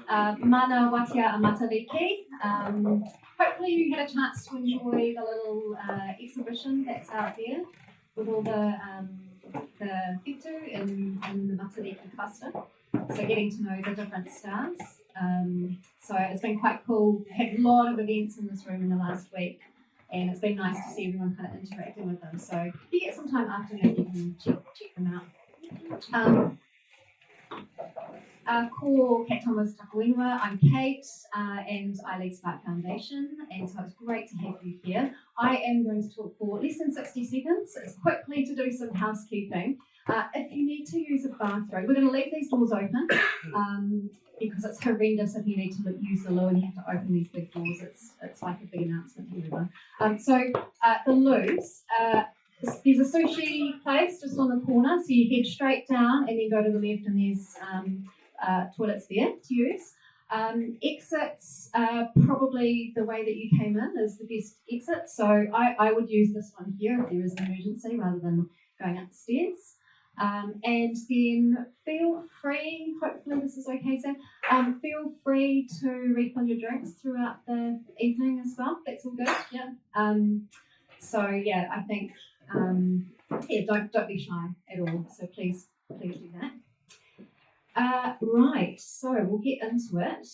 Mana Watia Amatariki. Hopefully you had a chance to enjoy the little exhibition that's out there with all the whitu in the Matariki cluster. So getting to know the different stars. So it's been quite cool. We had a lot of events in this room in the last week, and it's been nice to see everyone kind of interacting with them. So if you get some time after, maybe you can check them out. Ko Kate Thomas Takawinwa, I'm Kate, and I lead Spark Foundation, and so it's great to have you here. I am going to talk for less than 60 seconds. It's quickly to do some housekeeping. If you need to use a bathroom, we're going to leave these doors open because it's horrendous if you need to use the loo and you have to open these big doors. It's like a big announcement to everyone. The loos, there's a sushi place just on the corner, so you head straight down and then go to the left, and there's toilets there to use. Exits, probably the way that you came in is the best exit, so I would use this one here if there is an emergency rather than going up the stairs. And then feel free, hopefully this is okay, Sam, feel free to refill your drinks throughout the evening as well. That's all good, yeah. I think, don't be shy at all, so please do that. Right, so we'll get into it.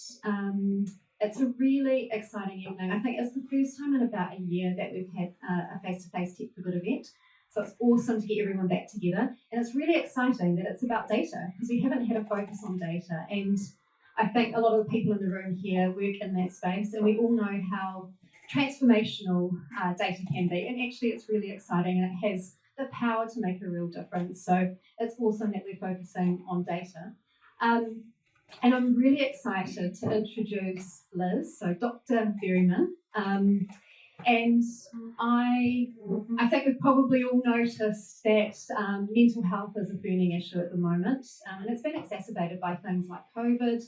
It's a really exciting evening. I think it's the first time in about a year that we've had a face-to-face Tech for Good event. So it's awesome to get everyone back together. And it's really exciting that it's about data, because we haven't had a focus on data. And I think a lot of the people in the room here work in that space, and we all know how transformational data can be. And actually it's really exciting, and it has the power to make a real difference. So it's awesome that we're focusing on data. And I'm really excited to introduce Liz, so Dr. Berryman. And I think we've probably all noticed that mental health is a burning issue at the moment, and it's been exacerbated by things like COVID,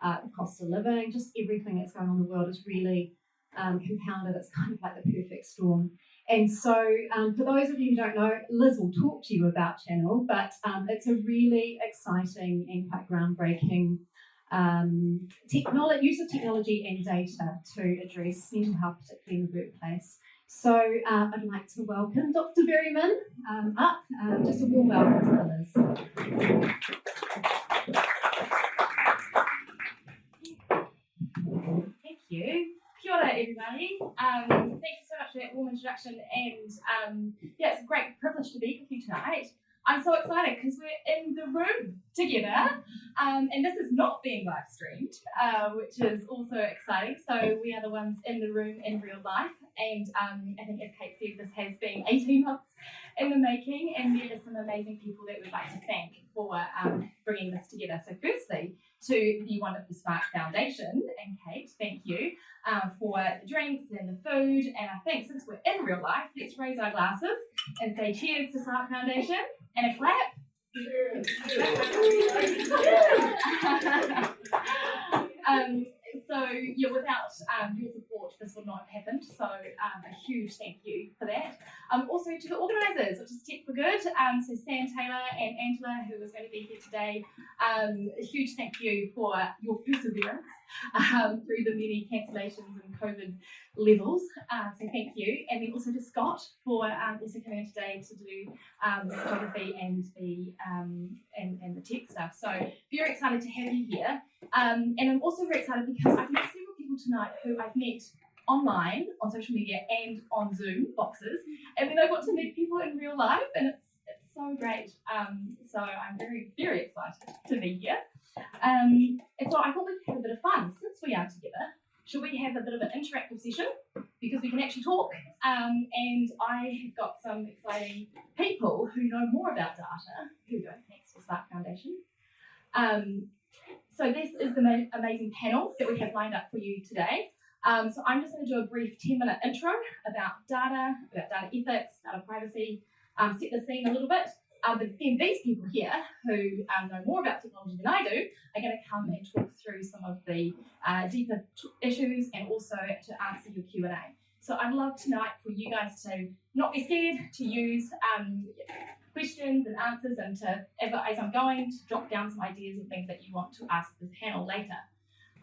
the cost of living, just everything that's going on in the world is really compounded. It's kind of like the perfect storm. And so for those of you who don't know, Liz will talk to you about Channel, but it's a really exciting and quite groundbreaking use of technology and data to address mental health, particularly in the workplace. So I'd like to welcome Dr. Berryman up. Just a warm welcome to Liz. Thank you. Kia ora, everybody. Thank you so much for that warm introduction, and it's a great privilege to be with you tonight. I'm so excited because we're in the room together, and this is not being live streamed, which is also exciting. So we are the ones in the room in real life, and I think, as Kate said, this has been 18 months in the making, and there are some amazing people that we'd like to thank for bringing this together. So firstly, to the wonderful Spark Foundation, and Kate, thank you for the drinks and the food. And I think since we're in real life, let's raise our glasses and say cheers to Spark Foundation, and a clap. Without your support, this would not have happened. So a huge thank you for that. Also to the organisers, which is Tech for Good. So Sam Taylor and Angela, who is going to be here today. A huge thank you for your perseverance through the many cancellations and COVID levels. So thank you. And then also to Scott for also coming in today to do the photography and the tech stuff. So very excited to have you here. And I'm also very excited because I've met several people tonight who I've met online, on social media, and on Zoom boxes. And then I got to meet people in real life, and it's so great. So I'm very, very excited to be here. And so I thought we'd have a bit of fun since we are together. Should we have a bit of an interactive session? Because we can actually talk. And I have got some exciting people who know more about data. Here we go, thanks to Spark Foundation. So this is the amazing panel that we have lined up for you today. So I'm just going to do a brief 10-minute intro about data ethics, data privacy, set the scene a little bit. But then these people here who know more about technology than I do are going to come and talk through some of the deeper issues and also to answer your Q&A. So I'd love tonight for you guys to not be scared to use questions and answers, and to, as I'm going, to jot down some ideas and things that you want to ask the panel later.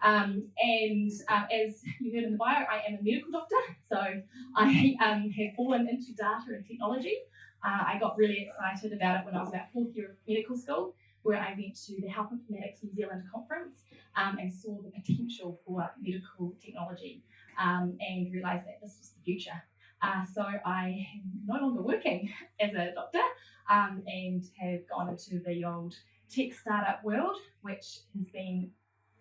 As you heard in the bio, I am a medical doctor, so I have fallen into data and technology. I got really excited about it when I was about fourth year of medical school, where I went to the Health Informatics New Zealand conference and saw the potential for medical technology and realised that this was the future. So I am no longer working as a doctor and have gone into the old tech startup world, which has been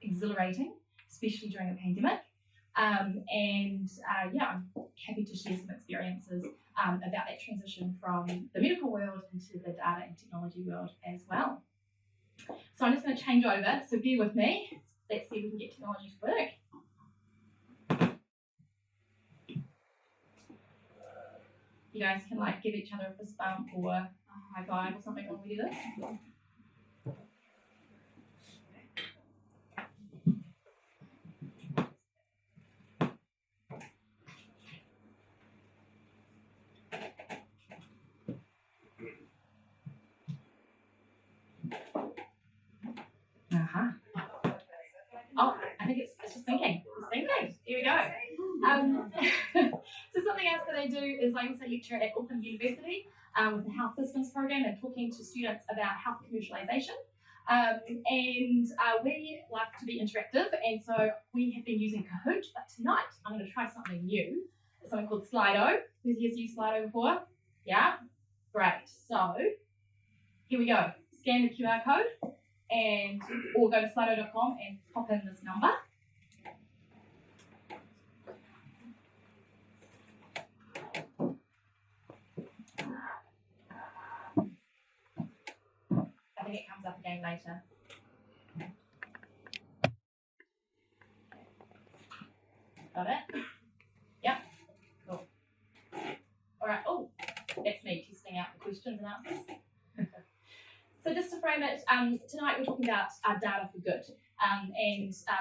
exhilarating, especially during a pandemic. I'm happy to share some experiences about that transition from the medical world into the data and technology world as well. So I'm just going to change over, so bear with me. Let's see if we can get technology to work. You guys can give each other a fist bump or a high five or something when we do this. Oh, I think it's just thinking. It's thinking. Here we go. So something else that I do is I also lecture at Auckland University with the Health Systems Program and talking to students about health commercialisation. We like to be interactive, and so we have been using Kahoot, but tonight I'm going to try something new. It's something called Slido. Who's here's used Slido before? Yeah? Great. So here we go. Scan the QR code or go to slido.com and pop in this number. I think it comes up again later. Got it? Yep. Cool. All right. Oh, that's me testing out the questions and answers. So just to frame it, tonight we're talking about data for good.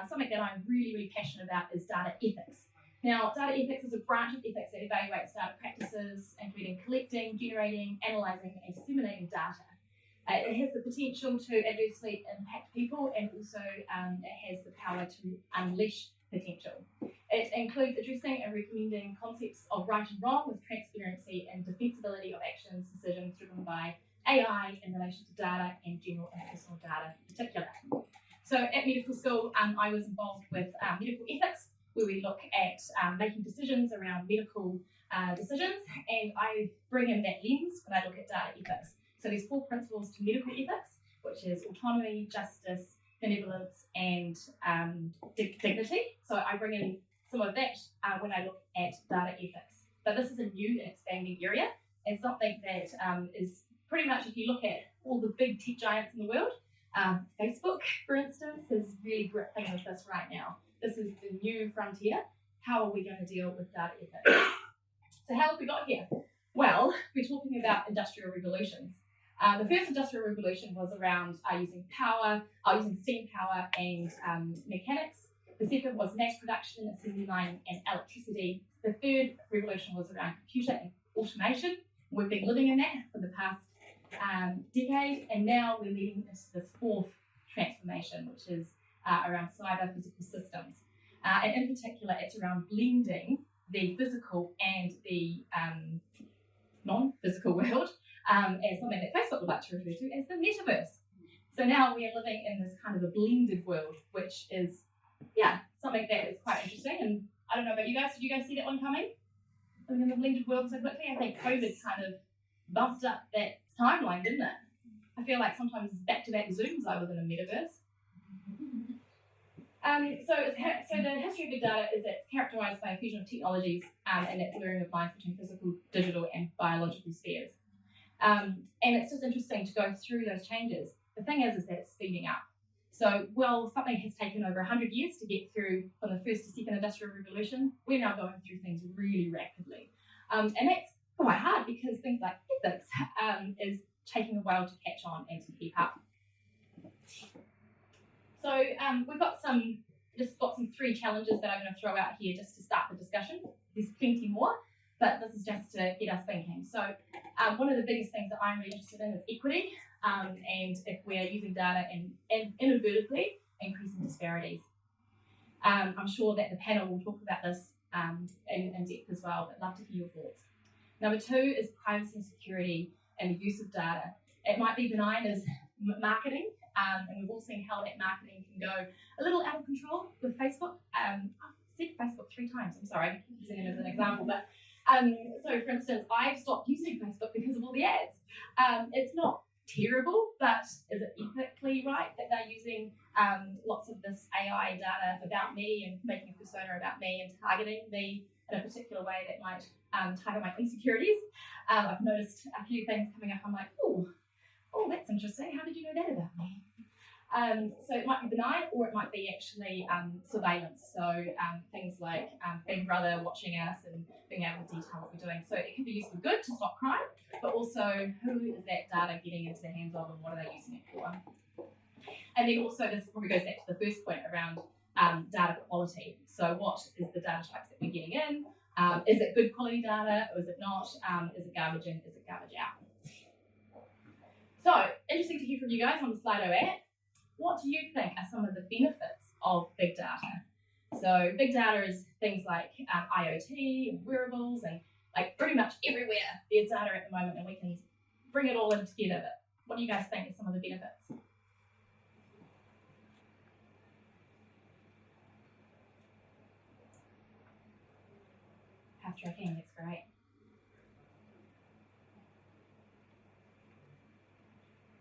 Something that I'm really, really passionate about is data ethics. Now, data ethics is a branch of ethics that evaluates data practices, including collecting, generating, analysing, and disseminating data. It has the potential to adversely impact people, and also it has the power to unleash potential. It includes addressing and recommending concepts of right and wrong with transparency and defensibility of actions, decisions driven by AI in relation to data and general and personal data in particular. So at medical school, I was involved with medical ethics, where we look at making decisions around medical decisions, and I bring in that lens when I look at data ethics. So there's 4 principles to medical ethics, which is autonomy, justice, benevolence, and dignity. So I bring in some of that when I look at data ethics. But this is a new and expanding area, and something that is pretty much, if you look at all the big tech giants in the world, Facebook, for instance, is really grappling with this right now. This is the new frontier. How are we going to deal with data ethics? So how have we got here? Well, we're talking about industrial revolutions. The first industrial revolution was around using steam power and mechanics. The second was mass production, assembly line, and electricity. The third revolution was around computer and automation. We've been living in that for the past decade, and now we're leading into this 4th transformation, which is around cyber physical systems. And in particular, it's around blending the physical and the non-physical world as something that Facebook would like to refer to as the metaverse. So now we are living in this kind of a blended world, which is, something that is quite interesting. And I don't know about you guys, did you guys see that one coming? Living in the blended world so quickly? I think COVID kind of bumped up that timeline, didn't it? I feel like sometimes back-to-back Zooms I was in a metaverse. So the history of big data is that it's characterised by a fusion of technologies and that blurring of lines between physical, digital, and biological spheres. And it's just interesting to go through those changes. The thing is that it's speeding up. So, something has taken over 100 years to get through from the first to second industrial revolution. We're now going through things really rapidly. And that's quite hard because things like ethics is taking a while to catch on and to keep up. So we've got some 3 challenges that I'm going to throw out here just to start the discussion. There's plenty more, but this is just to get us thinking. So one of the biggest things that I'm really interested in is equity, and if we're using data and inadvertently increasing disparities. I'm sure that the panel will talk about this in depth as well, but love to hear your thoughts. Number 2 is privacy and security and the use of data. It might be benign as marketing, and we've all seen how that marketing can go a little out of control with Facebook. I've said Facebook 3 times, I'm sorry, using it as an example, but so for instance, I've stopped using Facebook because of all the ads. It's not terrible, but is it ethically right that they're using lots of this AI data about me and making a persona about me and targeting me in a particular way that might target my insecurities? I've noticed a few things coming up. I'm like, oh, that's interesting. How did you know that about me? So it might be benign, or it might be actually surveillance. So things like Big Brother watching us and being able to detail what we're doing. So it can be used for good to stop crime, but also who is that data getting into the hands of and what are they using it for? And then also this probably goes back to the first point around data quality. So what is the data types that we're getting in? Is it good quality data or is it not? Is it garbage in? Is it garbage out? So interesting to hear from you guys on the Slido app. What do you think are some of the benefits of big data? So big data is things like IoT and wearables, and like pretty much everywhere there's data at the moment, and we can bring it all in together. But what do you guys think are some of the benefits? Path tracking, that's great.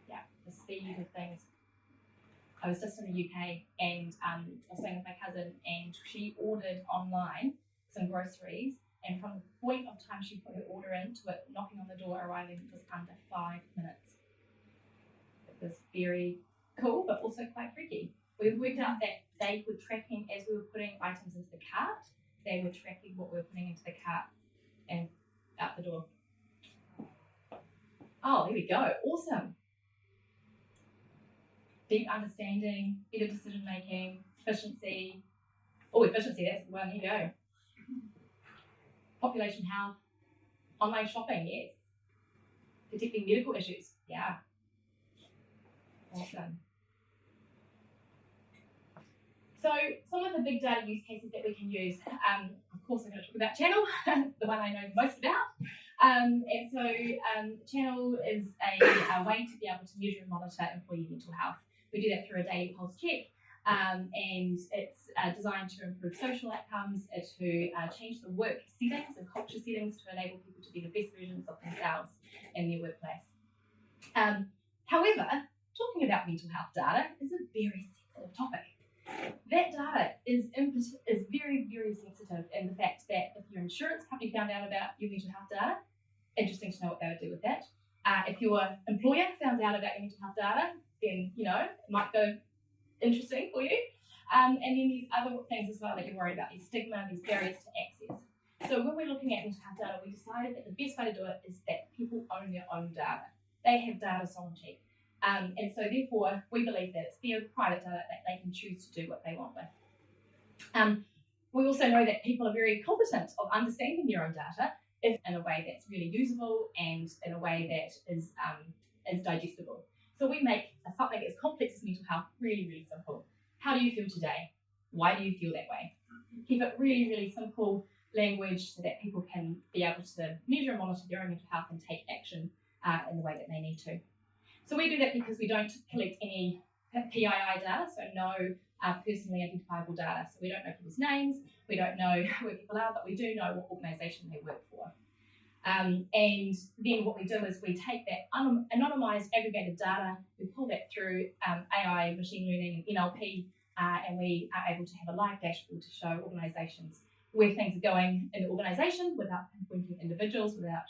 Yeah, the speed of things. I was just in the UK and I was staying with my cousin, and she ordered online some groceries, and from the point of time she put her order in to it knocking on the door arriving was under 5 minutes. It was very cool, but also quite freaky. We worked out that they were tracking as we were putting items into the cart, they were tracking what we were putting into the cart and out the door. Oh, there we go. Awesome. Deep understanding, better decision making, efficiency. Oh, efficiency, that's the one. Here you go. Population health, online shopping, yes. Detecting medical issues, yeah. Awesome. So some of the big data use cases that we can use, of course I'm going to talk about Channel, the one I know the most about. And so Channel is a way to be able to measure and monitor employee mental health. We do that through a daily pulse check, and it's designed to improve social outcomes, to change the work settings and culture settings to enable people to be the best versions of themselves in their workplace. However, talking about mental health data is a very sensitive topic. That data is very, very sensitive in the fact that if your insurance company found out about your mental health data, interesting to know what they would do with that. If your employer found out about your mental health data, then, you know, it might go interesting for you. And then these other things as well that you're worried about, these stigma, these barriers to access. So when we're looking at mental health data, we decided that the best way to do it is that people own their own data. They have data sovereignty. And so therefore, we believe that it's their private data that they can choose to do what they want with. We also know that people are very competent of understanding their own data if in a way that's really usable and in a way that is digestible. So we make something as complex as mental health really, really simple. How do you feel today? Why do you feel that way? Keep it really, really simple language so that people can be able to measure and monitor their own mental health and take action in the way that they need to. So we do that because we don't collect any PII data, so no personally identifiable data. So we don't know people's names, we don't know where people are, but we do know what organisation they work for. And then what we do is we take that anonymised aggregated data, we pull that through AI, machine learning, and NLP, and we are able to have a live dashboard to show organisations where things are going in the organisation without pinpointing individuals, without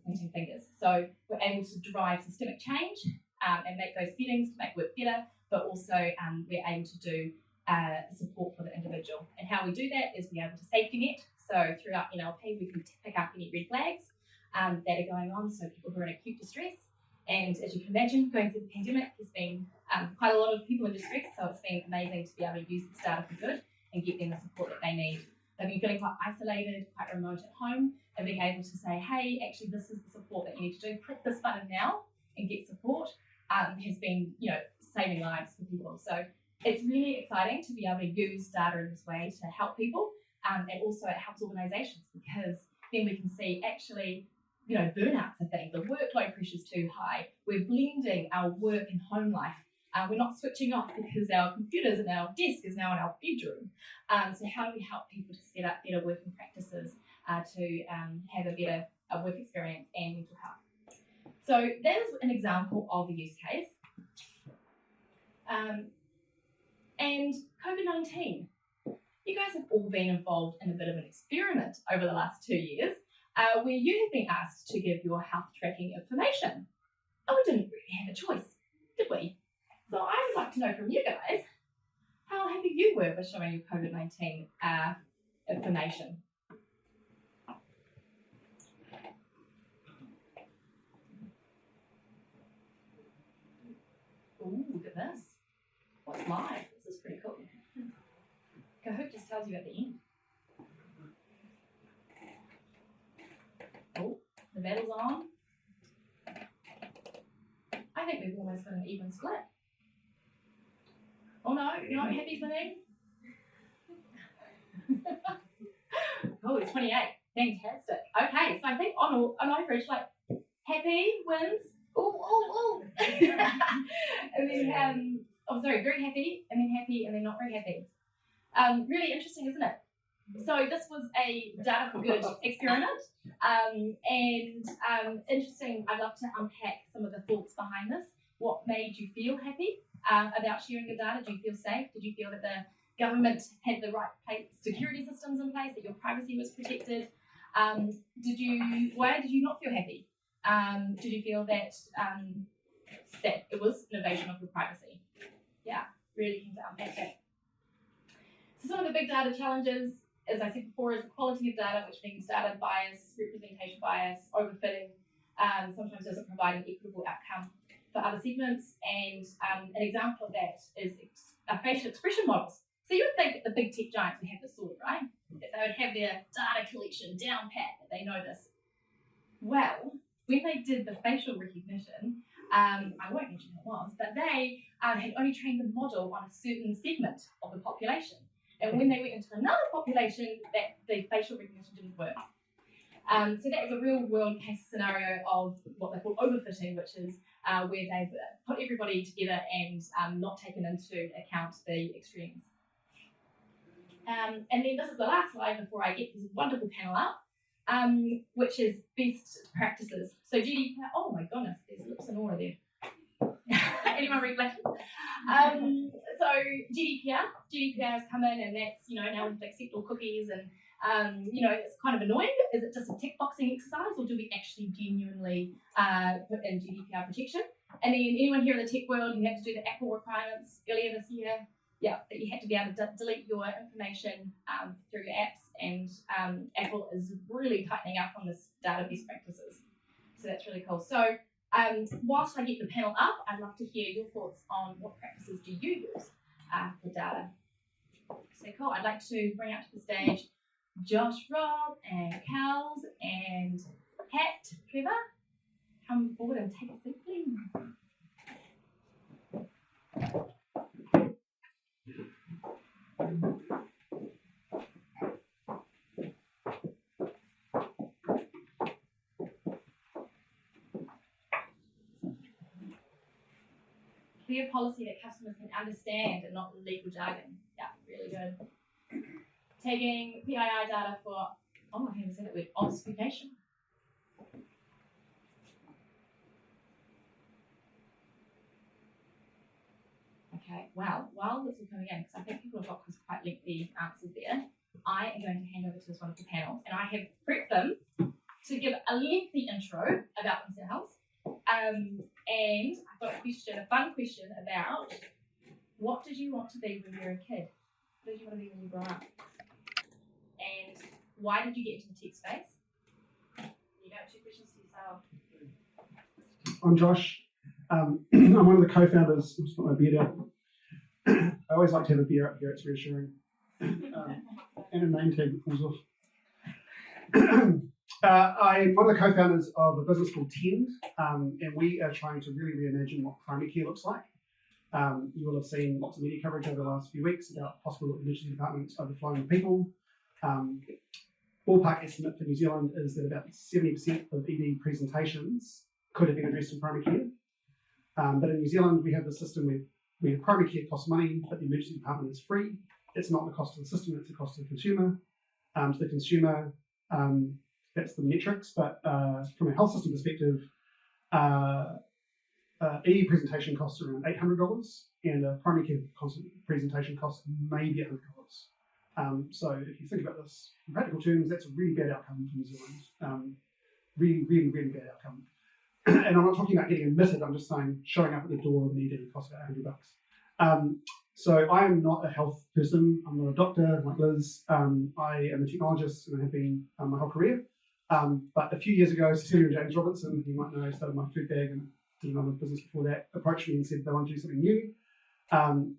pointing fingers. So we're able to drive systemic change and make those settings to make work better, but also we're able to do support for the individual. And how we do that is we're able to safety net. So throughout NLP, we can pick up any red flags that are going on, so people who are in acute distress. And as you can imagine, going through the pandemic, there's been quite a lot of people in distress, so it's been amazing to be able to use this data for good and get them the support that they need. They've been feeling quite isolated, quite remote at home, and being able to say, hey, actually, this is the support that you need to do. Click this button now and get support has been, saving lives for people. So it's really exciting to be able to use data in this way to help people, and also it helps organisations because then we can see actually, burnout's a thing, the workload pressure's too high, we're blending our work and home life. We're not switching off because our computers and our desk is now in our bedroom. So how do we help people to set up better working practices to have a better work experience and mental health? So that is an example of a use case. And COVID-19. You guys have all been involved in a bit of an experiment over the last 2 years where you have been asked to give your health tracking information. And we didn't really have a choice, did we? So I would like to know from you guys how happy you were with showing your COVID-19 information. Ooh, look at this. What's live? This is pretty cool. Kahoot just tells you at the end. Oh, the battle's on. I think we've almost got an even split. Oh no, you're not happy for me? Oh, it's 28. Fantastic. Okay, so I think on average, like, happy wins. Oh. And then, very happy, and then not very happy. Really interesting, isn't it? So this was a Data for Good experiment, and interesting. I'd love to unpack some of the thoughts behind this. What made you feel happy about sharing your data? Did you feel safe? Did you feel that the government had the right security systems in place, that your privacy was protected? Why did you not feel happy? Did you feel that that it was an invasion of your privacy? Yeah, really keen to unpack that. So some of the big data challenges, as I said before, is the quality of data, which means data bias, representation bias, overfitting, sometimes doesn't provide an equitable outcome for other segments. And an example of that is facial expression models. So you would think that the big tech giants would have this sorted, right? That they would have their data collection down pat, that they know this. Well, when they did the facial recognition, I won't mention who it was, but they had only trained the model on a certain segment of the population. And when they went into another population, that the facial recognition didn't work. So that was a real world case scenario of what they call overfitting, which is where they've put everybody together and not taken into account the extremes. And then this is the last slide before I get this wonderful panel up, which is best practices. So GDPR, oh my goodness, there's lips and aura there. Anyone read Latin? So GDPR has come in, and that's, now we accept all cookies, and it's kind of annoying. Is it just a tick boxing exercise, or do we actually genuinely put in GDPR protection? And then anyone here in the tech world, you had to do the Apple requirements earlier this year. Yeah, that you had to be able to delete your information through your apps, and Apple is really tightening up on this data best practices. So that's really cool. So whilst I get the panel up, I'd love to hear your thoughts on what practices do you use for data. So cool. I'd like to bring up to the stage Josh, Rob, and Kels, and Pat, Trevor. Come forward and take a seat, please. Clear policy that customers can understand and not legal jargon. Yeah, really good. Taking PII data for, I can't even say that word, obfuscation. Okay, well, while this is coming in, because I think people have got quite lengthy answers there, I am going to hand over to this wonderful panel, and I have prepped them to give a lengthy intro about themselves. And I've got a fun question about what did you want to be when you were a kid? What did you want to be when you grew up? And why did you get into the tech space? You got 2 questions to yourself. I'm Josh. I'm one of the co-founders. I'll just put my beard out. I always like to have a beer up here, it's reassuring. And a name tag that falls off. I'm one of the co-founders of a business called Tend, and we are trying to really reimagine what primary care looks like. You will have seen lots of media coverage over the last few weeks about hospital emergency departments overflowing with people. Ballpark estimate for New Zealand is that about 70% of ED presentations could have been addressed in primary care. But in New Zealand, we have the system where primary care costs money, but the emergency department is free. It's not the cost of the system, it's the cost of the consumer. To the consumer, that's the metrics, but from a health system perspective, ED presentation costs around $800, and a primary care presentation costs maybe $100. So if you think about this in practical terms, that's a really bad outcome for New Zealand. Really, really, really bad outcome. And I'm not talking about getting admitted, I'm just saying showing up at the door of an ED costs about $100. So I am not a health person, I'm not a doctor like Liz. I am a technologist and I have been my whole career. But a few years ago, Cecilia and James Robertson, who you might know, started my food bag and did another business before that, approached me and said they want to do something new.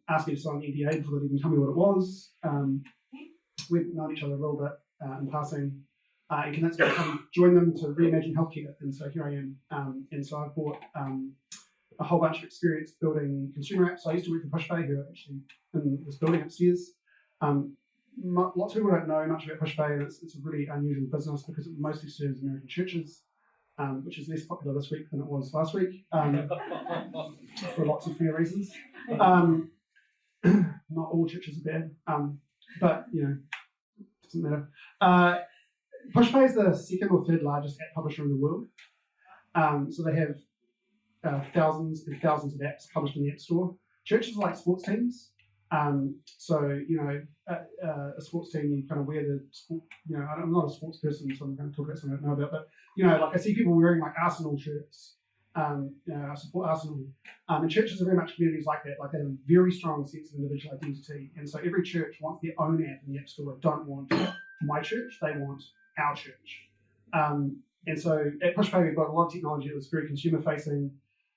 Asked me to sign an NDA before they even tell me what it was. We've known each other a little bit in passing. And convinced me to come join them to reimagine healthcare. And so here I am. And so I've brought a whole bunch of experience building consumer apps. I used to work for Pushpay, who are actually in this building upstairs. Lots of people don't know much about Pushpay, and it's a really unusual business because it mostly serves American churches, which is less popular this week than it was last week, for lots of fair reasons. Not all churches are bad, but it doesn't matter. Pushpay is the second or third largest app publisher in the world. So they have thousands and thousands of apps published in the App Store. Churches are like sports teams. So a sports team, you kind of wear the sport. I'm not a sports person, so I'm going to talk about something I don't know about. But like I see people wearing like Arsenal shirts. I support Arsenal. And churches are very much communities like that. Like they have a very strong sense of individual identity. And so every church wants their own app in the App Store. Don't want my church. They want our church. And so at Pushpay, we've got a lot of technology that was very consumer facing.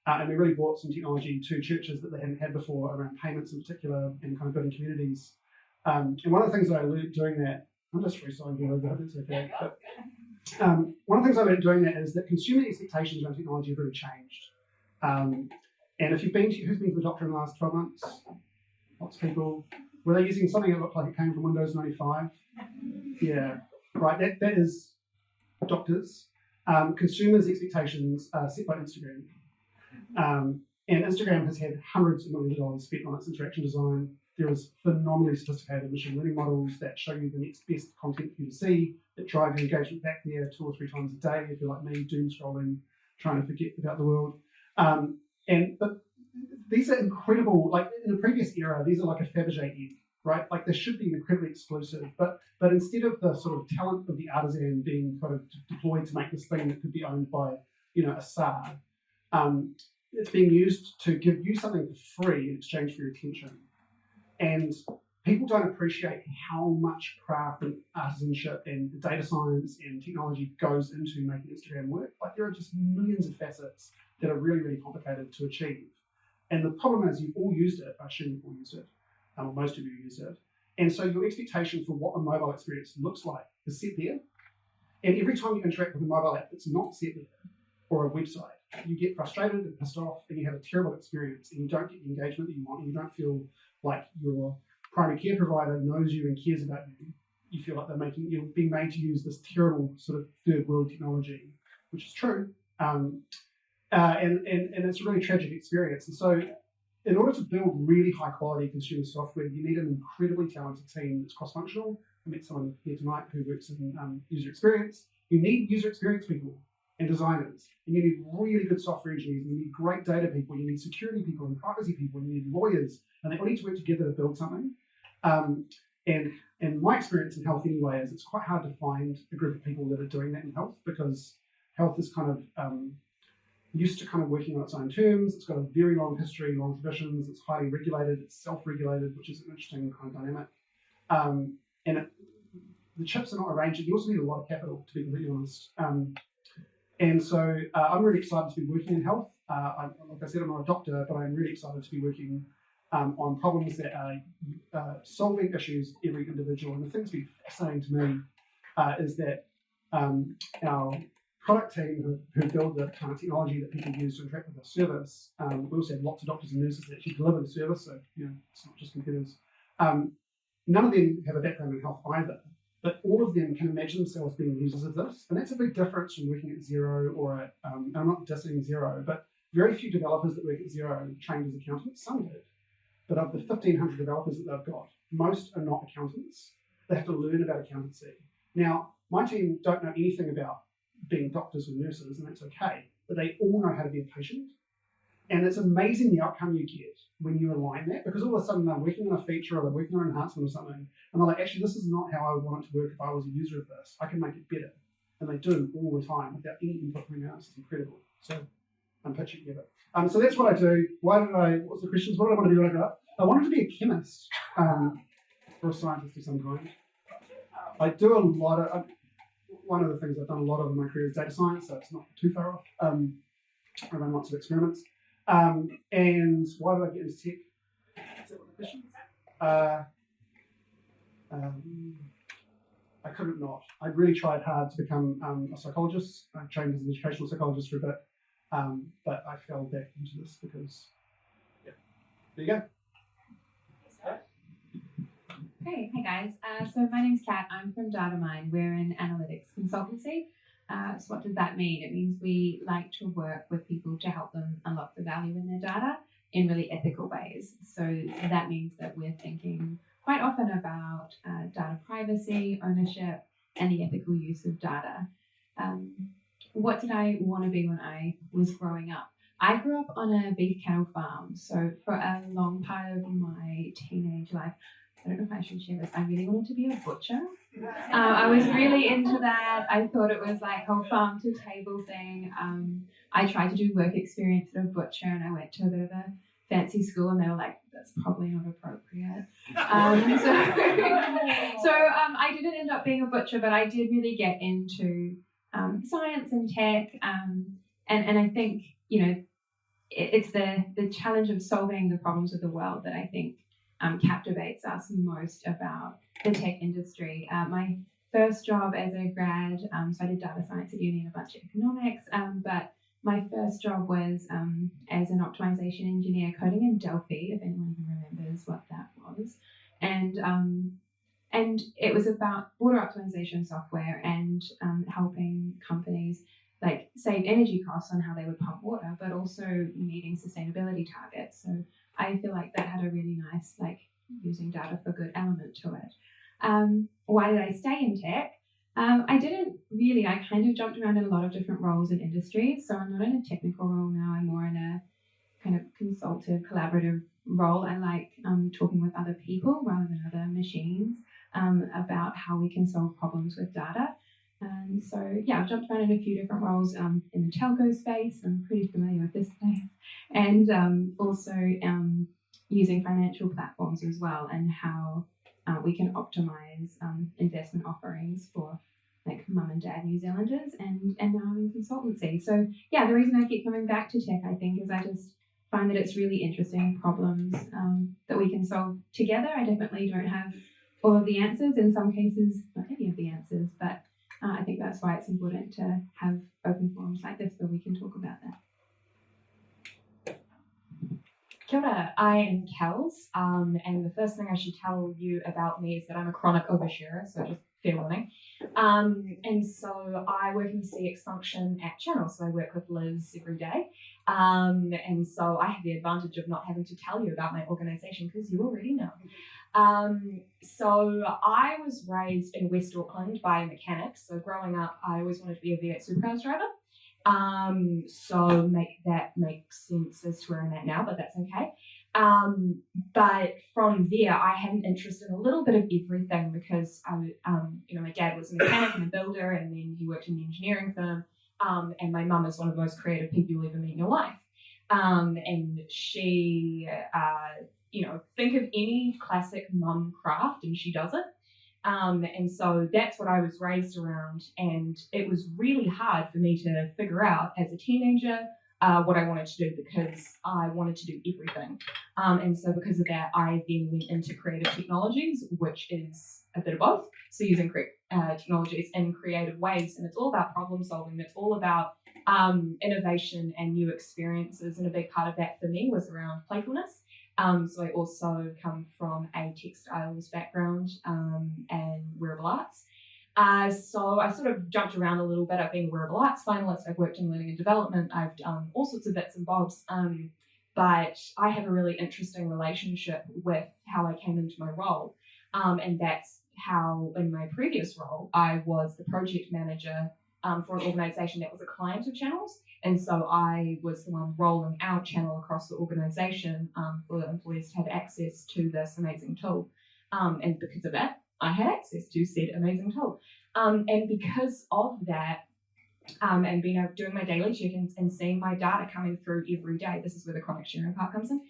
And we really brought some technology to churches that they hadn't had before around payments in particular and kind of building communities. And one of the things that I learned doing that, I'm just freestyling here, I hope it's okay. But one of the things I learned doing that is that consumer expectations around technology have really changed. And if you've been who's been to the doctor in the last 12 months? Lots of people. Were they using something that looked like it came from Windows 95? Yeah, right, that is doctors. Consumers' expectations are set by Instagram. And Instagram has had hundreds of millions of dollars spent on its interaction design. There is phenomenally sophisticated machine learning models that show you the next best content for you to see, that drive your engagement back there 2 or 3 times a day if you're like me, doom scrolling, trying to forget about the world. But these are incredible, like in the previous era, these are like a Fabergé egg, right? Like they should be incredibly exclusive, but instead of the sort of talent of the artisan being kind of deployed to make this thing that could be owned by, a Saab, it's being used to give you something for free in exchange for your attention. And people don't appreciate how much craft and artisanship and data science and technology goes into making Instagram work. Like there are just millions of facets that are really, really complicated to achieve. And the problem is you've all used it. I assume you've all used it. Most of you use it. And so your expectation for what a mobile experience looks like is set there. And every time you interact with a mobile app that's not set there, or a website, you get frustrated and pissed off and you have a terrible experience and you don't get the engagement that you want and you don't feel like your primary care provider knows you and cares about you. You feel like you're being made to use this terrible sort of third world technology, which is true. And it's a really tragic experience. And so in order to build really high quality consumer software, you need an incredibly talented team that's cross-functional. I met someone here tonight who works in user experience. You need user experience people and designers, and you need really good software engineers, and you need great data people, you need security people and privacy people, and you need lawyers, and they all need to work together to build something. And my experience in health anyway is it's quite hard to find a group of people that are doing that in health, because health is kind of used to kind of working on its own terms. It's got a very long history, long traditions, it's highly regulated, it's self-regulated, which is an interesting kind of dynamic. The chips are not arranged. You also need a lot of capital, to be completely honest. And so I'm really excited to be working in health. Like I said, I'm not a doctor, but I'm really excited to be working on problems that are solving issues for every individual. And the thing that's been fascinating to me is that our product team who build the kind of technology that people use to interact with the service. We also have lots of doctors and nurses that actually deliver the service, so it's not just computers. None of them have a background in health either, but all of them can imagine themselves being users of this, and that's a big difference from working at Xero or at, I'm not dissing Xero, but very few developers that work at Xero trained as accountants. Some did, but of the 1,500 developers that they've got, most are not accountants. They have to learn about accountancy. Now, my team don't know anything about being doctors or nurses, and that's okay, but they all know how to be a patient. And it's amazing the outcome you get when you align that, because all of a sudden they're working on a feature or they're working on an enhancement or something, and they're like, actually, this is not how I would want it to work if I was a user of this. I can make it better. And they do all the time without any input from anyone else. It's incredible. So I'm pitching together. So that's what I do. What was the questions? What did I want to do when I grew up? I wanted to be a chemist or a scientist of some kind. I do a lot of, one of the things I've done a lot of in my career is data science, so it's not too far off. I run lots of experiments. And why did I get into tech? Is that what the question is? I couldn't not. I really tried hard to become a psychologist. I trained as an educational psychologist for a bit, but I fell back into this because, yeah. There you go. Hey guys. So my name's Kat. I'm from Datamind. We're an analytics consultancy. So what does that mean? It means we like to work with people to help them unlock the value in their data in really ethical ways. So that means that we're thinking quite often about data privacy, ownership, and the ethical use of data. What did I want to be when I was growing up? I grew up on a beef cattle farm. So for a long part of my teenage life, I don't know if I should share this, I really wanted to be a butcher. I was really into that. I thought it was like a whole farm to table thing. I tried to do work experience at a butcher, and I went to a bit of a fancy school, and they were like, that's probably not appropriate. So I didn't end up being a butcher, but I did really get into science and tech. And I think, it's the challenge of solving the problems of the world that I think captivates us most about the tech industry. My first job as a grad, so I did data science at uni and a bunch of economics, but my first job was as an optimization engineer coding in Delphi, if anyone remembers what that was. And it was about water optimization software and helping companies like save energy costs on how they would pump water, but also meeting sustainability targets. So I feel like that had a really nice, using data for good element to it. Why did I stay in tech? I didn't really. I kind of jumped around in a lot of different roles and industries. So I'm not in a technical role now. I'm more in a kind of consultative, collaborative role. I like talking with other people rather than other machines about how we can solve problems with data. And so, yeah, I've jumped around in a few different roles in the telco space. I'm pretty familiar with this place. And also using financial platforms as well, and how we can optimize investment offerings for mum and dad New Zealanders, and now I'm in consultancy. So yeah, the reason I keep coming back to tech, I think, is I just find that it's really interesting problems that we can solve together. I definitely don't have all of the answers, in some cases not any of the answers, but I think that's why it's important to have open forums like this where we can talk about that. Kia ora, I am Kels, and the first thing I should tell you about me is that I'm a chronic oversharer, so just fair warning. And so I work in the CX function at Channel, so I work with Liz every day. And so I have the advantage of not having to tell you about my organisation because you already know. So I was raised in West Auckland by a mechanic, so growing up I always wanted to be a V8 supercars driver. So that makes sense as to where I'm at now, but that's okay. But from there, I had an interest in a little bit of everything because my dad was a mechanic and a builder, and then he worked in an engineering firm. And my mum is one of the most creative people you'll ever meet in your life. And she, think of any classic mum craft, and she does it. And so that's what I was raised around, and it was really hard for me to figure out as a teenager what I wanted to do because I wanted to do everything. And so because of that, I then went into creative technologies, which is a bit of both. So using technologies in creative ways, and it's all about problem solving. It's all about innovation and new experiences. And a big part of that for me was around playfulness. So I also come from a textiles background and wearable arts. So I sort of jumped around a little bit. I've been a wearable arts finalist. I've worked in learning and development. I've done all sorts of bits and bobs. But I have a really interesting relationship with how I came into my role. And that's how, in my previous role, I was the project manager for an organisation that was a client of Channels. And so I was the one rolling out Channel across the organisation for the employees to have access to this amazing tool. And because of that, I had access to said amazing tool. And because of that, and being able doing my daily check-ins and seeing my data coming through every day, this is where the chronic sharing part comes in,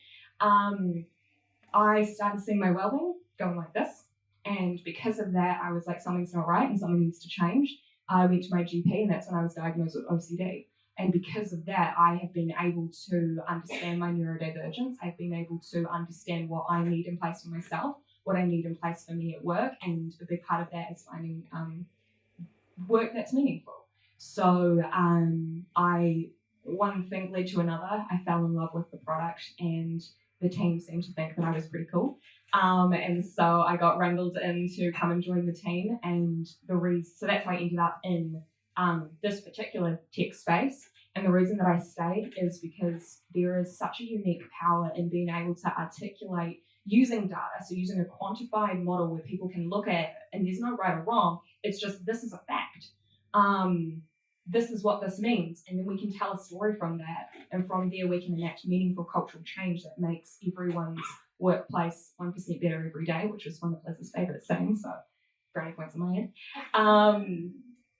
I started seeing my wellbeing going like this. And because of that, I was like, something's not right and something needs to change. I went to my GP, and that's when I was diagnosed with OCD. And because of that, I have been able to understand my neurodivergence. I've been able to understand what I need in place for myself, what I need in place for me at work. And a big part of that is finding work that's meaningful. So one thing led to another. I fell in love with the product, and the team seemed to think that I was pretty cool. And so I got wrangled in to come and join the team. And so that's how I ended up in this particular tech space. And the reason that I stayed is because there is such a unique power in being able to articulate using data, so using a quantified model where people can look at it and there's no right or wrong, it's just this is a fact. This is what this means, and then we can tell a story from that, and from there we can enact meaningful cultural change that makes everyone's workplace 1% better every day, which is one of Liz's favourite sayings, so brownie points in my head.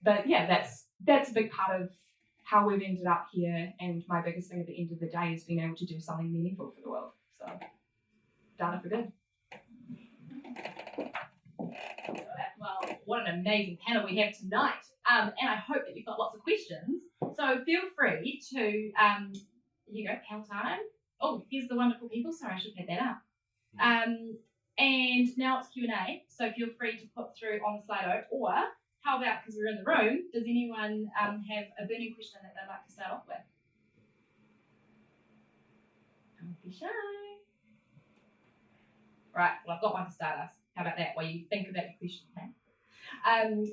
But yeah, that's a big part of how we've ended up here, and my biggest thing at the end of the day is being able to do something meaningful for the world. So, data for good. Well, what an amazing panel we have tonight. And I hope that you've got lots of questions. So feel free to, here you go, Cal time. Oh, here's the wonderful people. Sorry, I should have had that up. And now it's Q&A. So feel free to put through on the Slido. Or how about, because we're in the room, does anyone have a burning question that they'd like to start off with? Don't be shy. Right, well, I've got one to start us. How about that? While you think about your question, okay?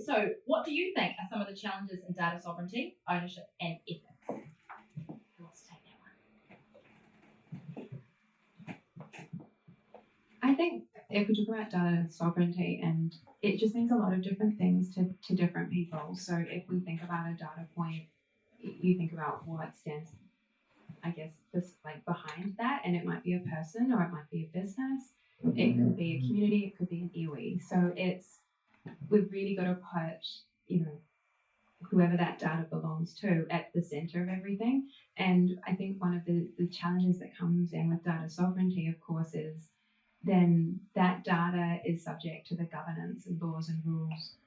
So, what do you think are some of the challenges in data sovereignty, ownership, and ethics? Who wants to take that one? I think if we talk about data sovereignty, and it just means a lot of different things to different people. So if we think about a data point, you think about what stands, I guess, this like behind that, and it might be a person or it might be a business. It could be a community, it could be an iwi. So we've really got to put, whoever that data belongs to at the center of everything. And I think one of the challenges that comes in with data sovereignty, of course, is then that data is subject to the governance and laws and rules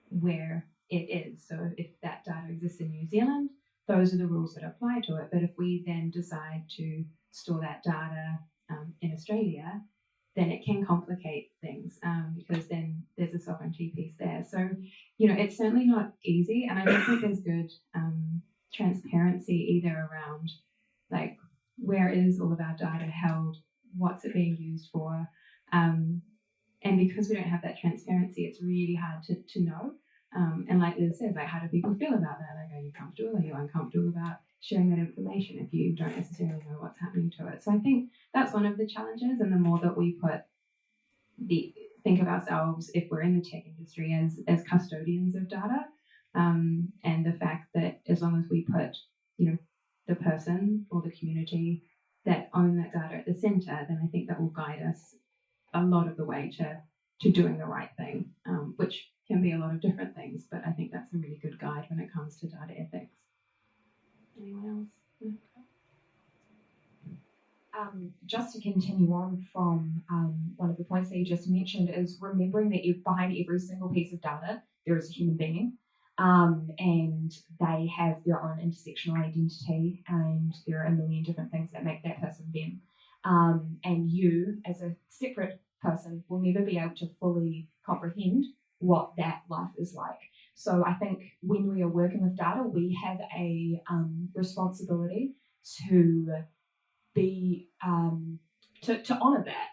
where it is. So if that data exists in New Zealand, those are the rules that apply to it. But if we then decide to store that data in Australia, then it can complicate things because then there's a sovereignty piece there. So, it's certainly not easy. And I don't think there's good transparency either around, like, where is all of our data held? What's it being used for? And because we don't have that transparency, it's really hard to know. And like Liz says, like, how do people feel about that? Like, are you comfortable? Are you uncomfortable about sharing that information if you don't necessarily know what's happening to it? So I think that's one of the challenges. And the more that we think of ourselves, if we're in the tech industry, as custodians of data, and the fact that as long as we put, the person or the community that own that data at the center, then I think that will guide us a lot of the way to doing the right thing, which can be a lot of different things, but I think that's a really good guide when it comes to data ethics. Anyone else? Just to continue on from one of the points that you just mentioned is remembering that behind every single piece of data, there is a human being. and they have their own intersectional identity, and there are a million different things that make that person them. And you, as a separate person, will never be able to fully comprehend what that life is like. So I think when we are working with data, we have a responsibility to be to honour that.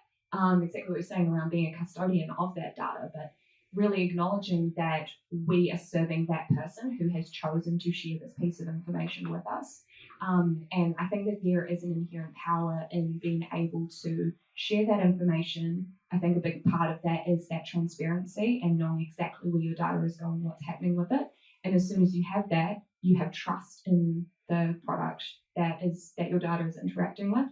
Exactly what you're saying around being a custodian of that data, but really acknowledging that we are serving that person who has chosen to share this piece of information with us. And I think that there is an inherent power in being able to share that information. I think a big part of that is that transparency and knowing exactly where your data is going, what's happening with it. And as soon as you have that, you have trust in the product that your data is interacting with,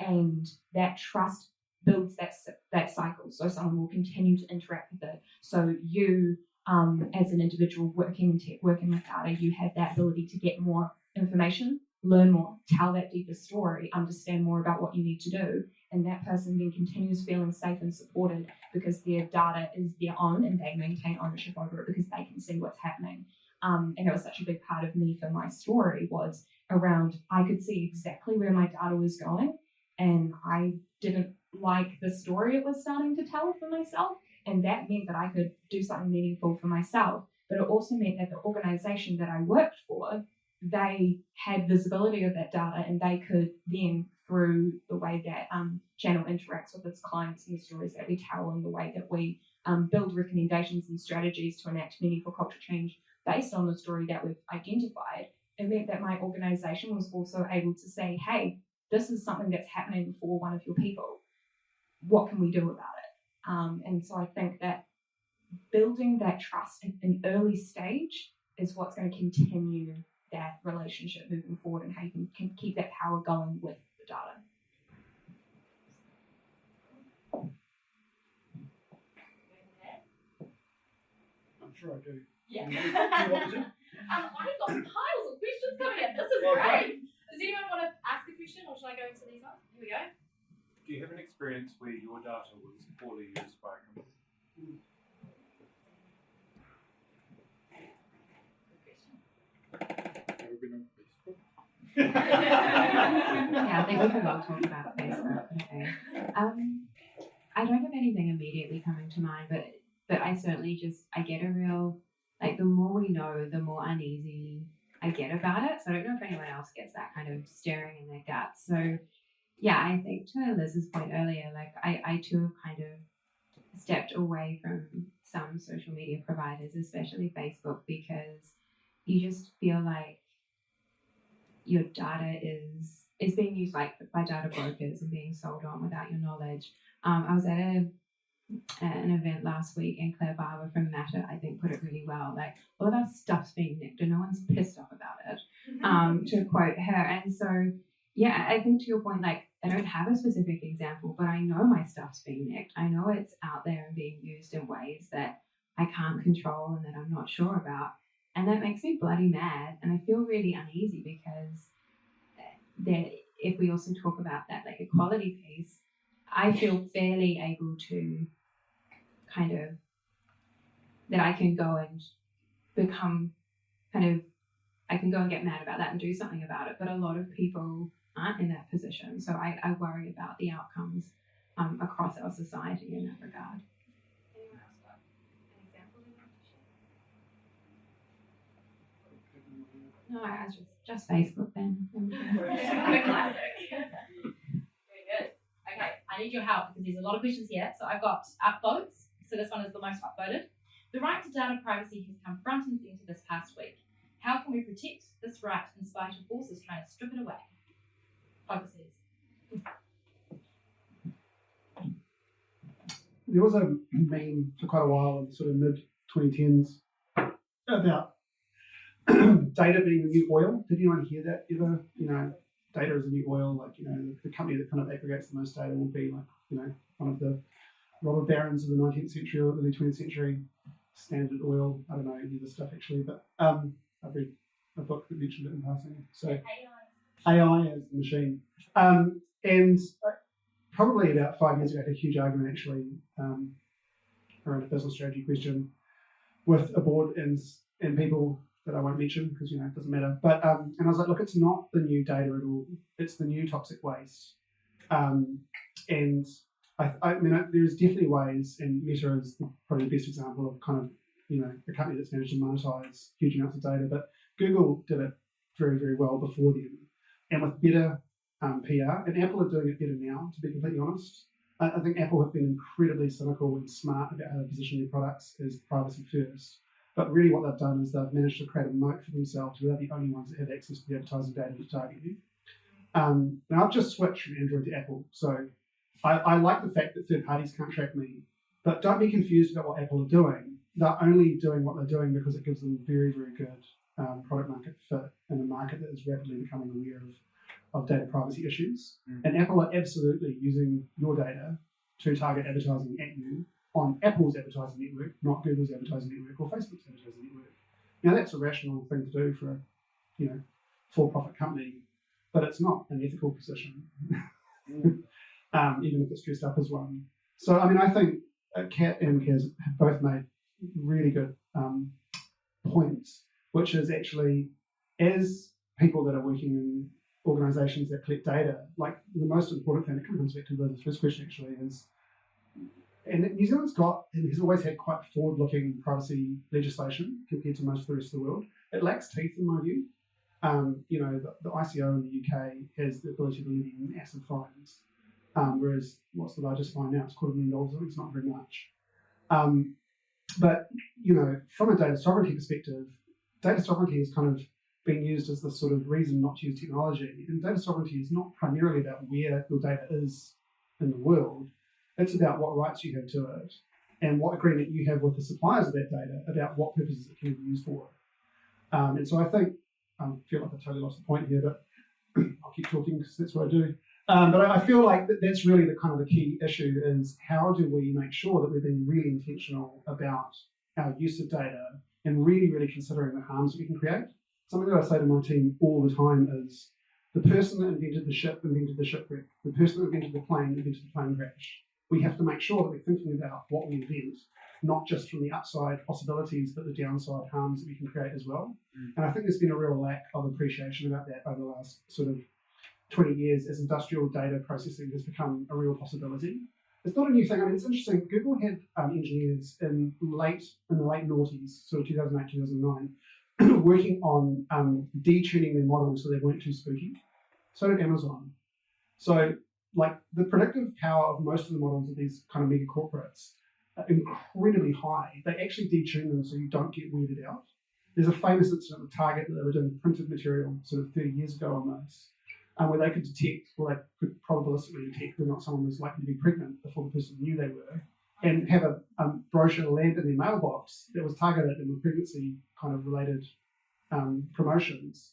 and that trust builds that cycle. So someone will continue to interact with it. So you, as an individual working in tech, working with data, you have that ability to get more information, learn more, tell that deeper story, understand more about what you need to do. And that person then continues feeling safe and supported because their data is their own and they maintain ownership over it because they can see what's happening. And it was such a big part of me for my story was around I could see exactly where my data was going, and I didn't like the story it was starting to tell for myself. And that meant that I could do something meaningful for myself. But it also meant that the organization that I worked for, they had visibility of that data, and they could then, through the way that Channel interacts with its clients and the stories that we tell and the way that we build recommendations and strategies to enact meaningful culture change based on the story that we've identified, it meant that my organization was also able to say, hey, this is something that's happening for one of your people. What can we do about it? And so I think that building that trust in an early stage is what's going to continue that relationship moving forward, and how you can keep that power going with the data. I'm sure I do. Yeah. Do you want me to? I've got piles of questions coming in. This is Well, great. Does anyone want to ask a question, or should I go into these ones? Here we go. Do you have an experience where your data was poorly used by a company? Good question. Have you been on Facebook? Yeah, I think we could all talk about Facebook. Okay. I don't have anything immediately coming to mind, but I certainly I get a real, like, the more we know, the more uneasy I get about it. So I don't know if anyone else gets that kind of stirring in their gut. So yeah, I think to Liz's point earlier, like I too have kind of stepped away from some social media providers, especially Facebook, because you just feel like your data is being used like by data brokers and being sold on without your knowledge. I was at an event last week, and Claire Barber from Matter, I think, put it really well. Like, all of our stuff's being nicked and no one's pissed off about it, to quote her. And so, yeah, I think to your point, like, I don't have a specific example, but I know my stuff's being nicked. I know it's out there and being used in ways that I can't control and that I'm not sure about. And that makes me bloody mad. And I feel really uneasy because that if we also talk about that, like, equality piece, I feel fairly able to kind of, that I can go and become kind of, I can go and get mad about that and do something about it. But a lot of people aren't in that position. So I worry about the outcomes across our society in that regard. Anyone else got an example they want to share? No, I was just Facebook then. The classic. Very good. Okay, I need your help because there's a lot of questions here. So I've got upvotes. So this one is the most upvoted. The right to data privacy has come front and centre this past week. How can we protect this right in spite of forces trying to strip it away? Focuses. There was a meme for quite a while in the sort of mid 2010s about data being the new oil. Did anyone hear that ever? You know, data is the new oil. Like, you know, the company that kind of aggregates the most data will be, like, you know, one of the robber barons of the 19th century or early 20th century. Standard Oil. I don't know any of the stuff actually, but I've read a book that mentioned it in passing. So AI is the machine. And probably about 5 years ago, I had a huge argument actually around a business strategy question with a board in and people that I won't mention because it doesn't matter. But and I was like, look, it's not the new data at all. It's the new toxic waste. And I mean, there's definitely ways, and Meta is probably the best example of kind of a company that's managed to monetize huge amounts of data. But Google did it very, very well before them, and with better PR. And Apple are doing it better now, to be completely honest. I think Apple have been incredibly cynical and smart about how they position their products as privacy first. But really what they've done is they've managed to create a moat for themselves where they're the only ones that have access to the advertising data to target you. Now I've just switched from Android to Apple, so I like the fact that third parties can't track me, but don't be confused about what Apple are doing. They're only doing what they're doing because it gives them very, very good product market fit in a market that is rapidly becoming aware of data privacy issues. And Apple are absolutely using your data to target advertising at you on Apple's advertising network, not Google's advertising network or Facebook's advertising network. Now that's a rational thing to do for a for-profit company, but it's not an ethical position, even if it's dressed up as one. So I mean, I think Kat and Kaz have both made really good points, which is actually, as people that are working in organisations that collect data, like the most important thing that comes back to the first question actually is, and New Zealand's got and has always had quite forward-looking privacy legislation compared to most of the rest of the world. It lacks teeth in my view. The ICO in the UK has the ability to levy massive fines, whereas what's the largest fine now? It's $250,000. I think it's not very much. But from a data sovereignty perspective, data sovereignty is kind of being used as the sort of reason not to use technology. And data sovereignty is not primarily about where your data is in the world. It's about what rights you have to it and what agreement you have with the suppliers of that data about what purposes it can be used for. And so I think, I feel like I totally lost the point here, but I'll keep talking because that's what I do. But I feel like that's really the kind of the key issue is how do we make sure that we're being really intentional about our use of data and really, really considering the harms we can create. Something that I say to my team all the time is the person that invented the ship invented the shipwreck. The person that invented the plane invented the plane crash. We have to make sure that we're thinking about what we invent, not just from the upside possibilities, but the downside harms that we can create as well. And I think there's been a real lack of appreciation about that over the last sort of 20 years as industrial data processing has become a real possibility. It's not a new thing. I mean, it's interesting. Google had engineers in the late noughties, sort of 2008, 2009, working on detuning their models so they weren't too spooky. So did Amazon. So, like, the predictive power of most of the models of these kind of mega corporates are incredibly high. They actually detune them so you don't get weirded out. There's a famous incident with Target that they were doing printed material sort of 30 years ago on this, where they could detect, or they could probabilistically detect whether or not someone was likely to be pregnant before the person knew they were, and have a brochure land in their mailbox that was targeted in pregnancy kind of related promotions.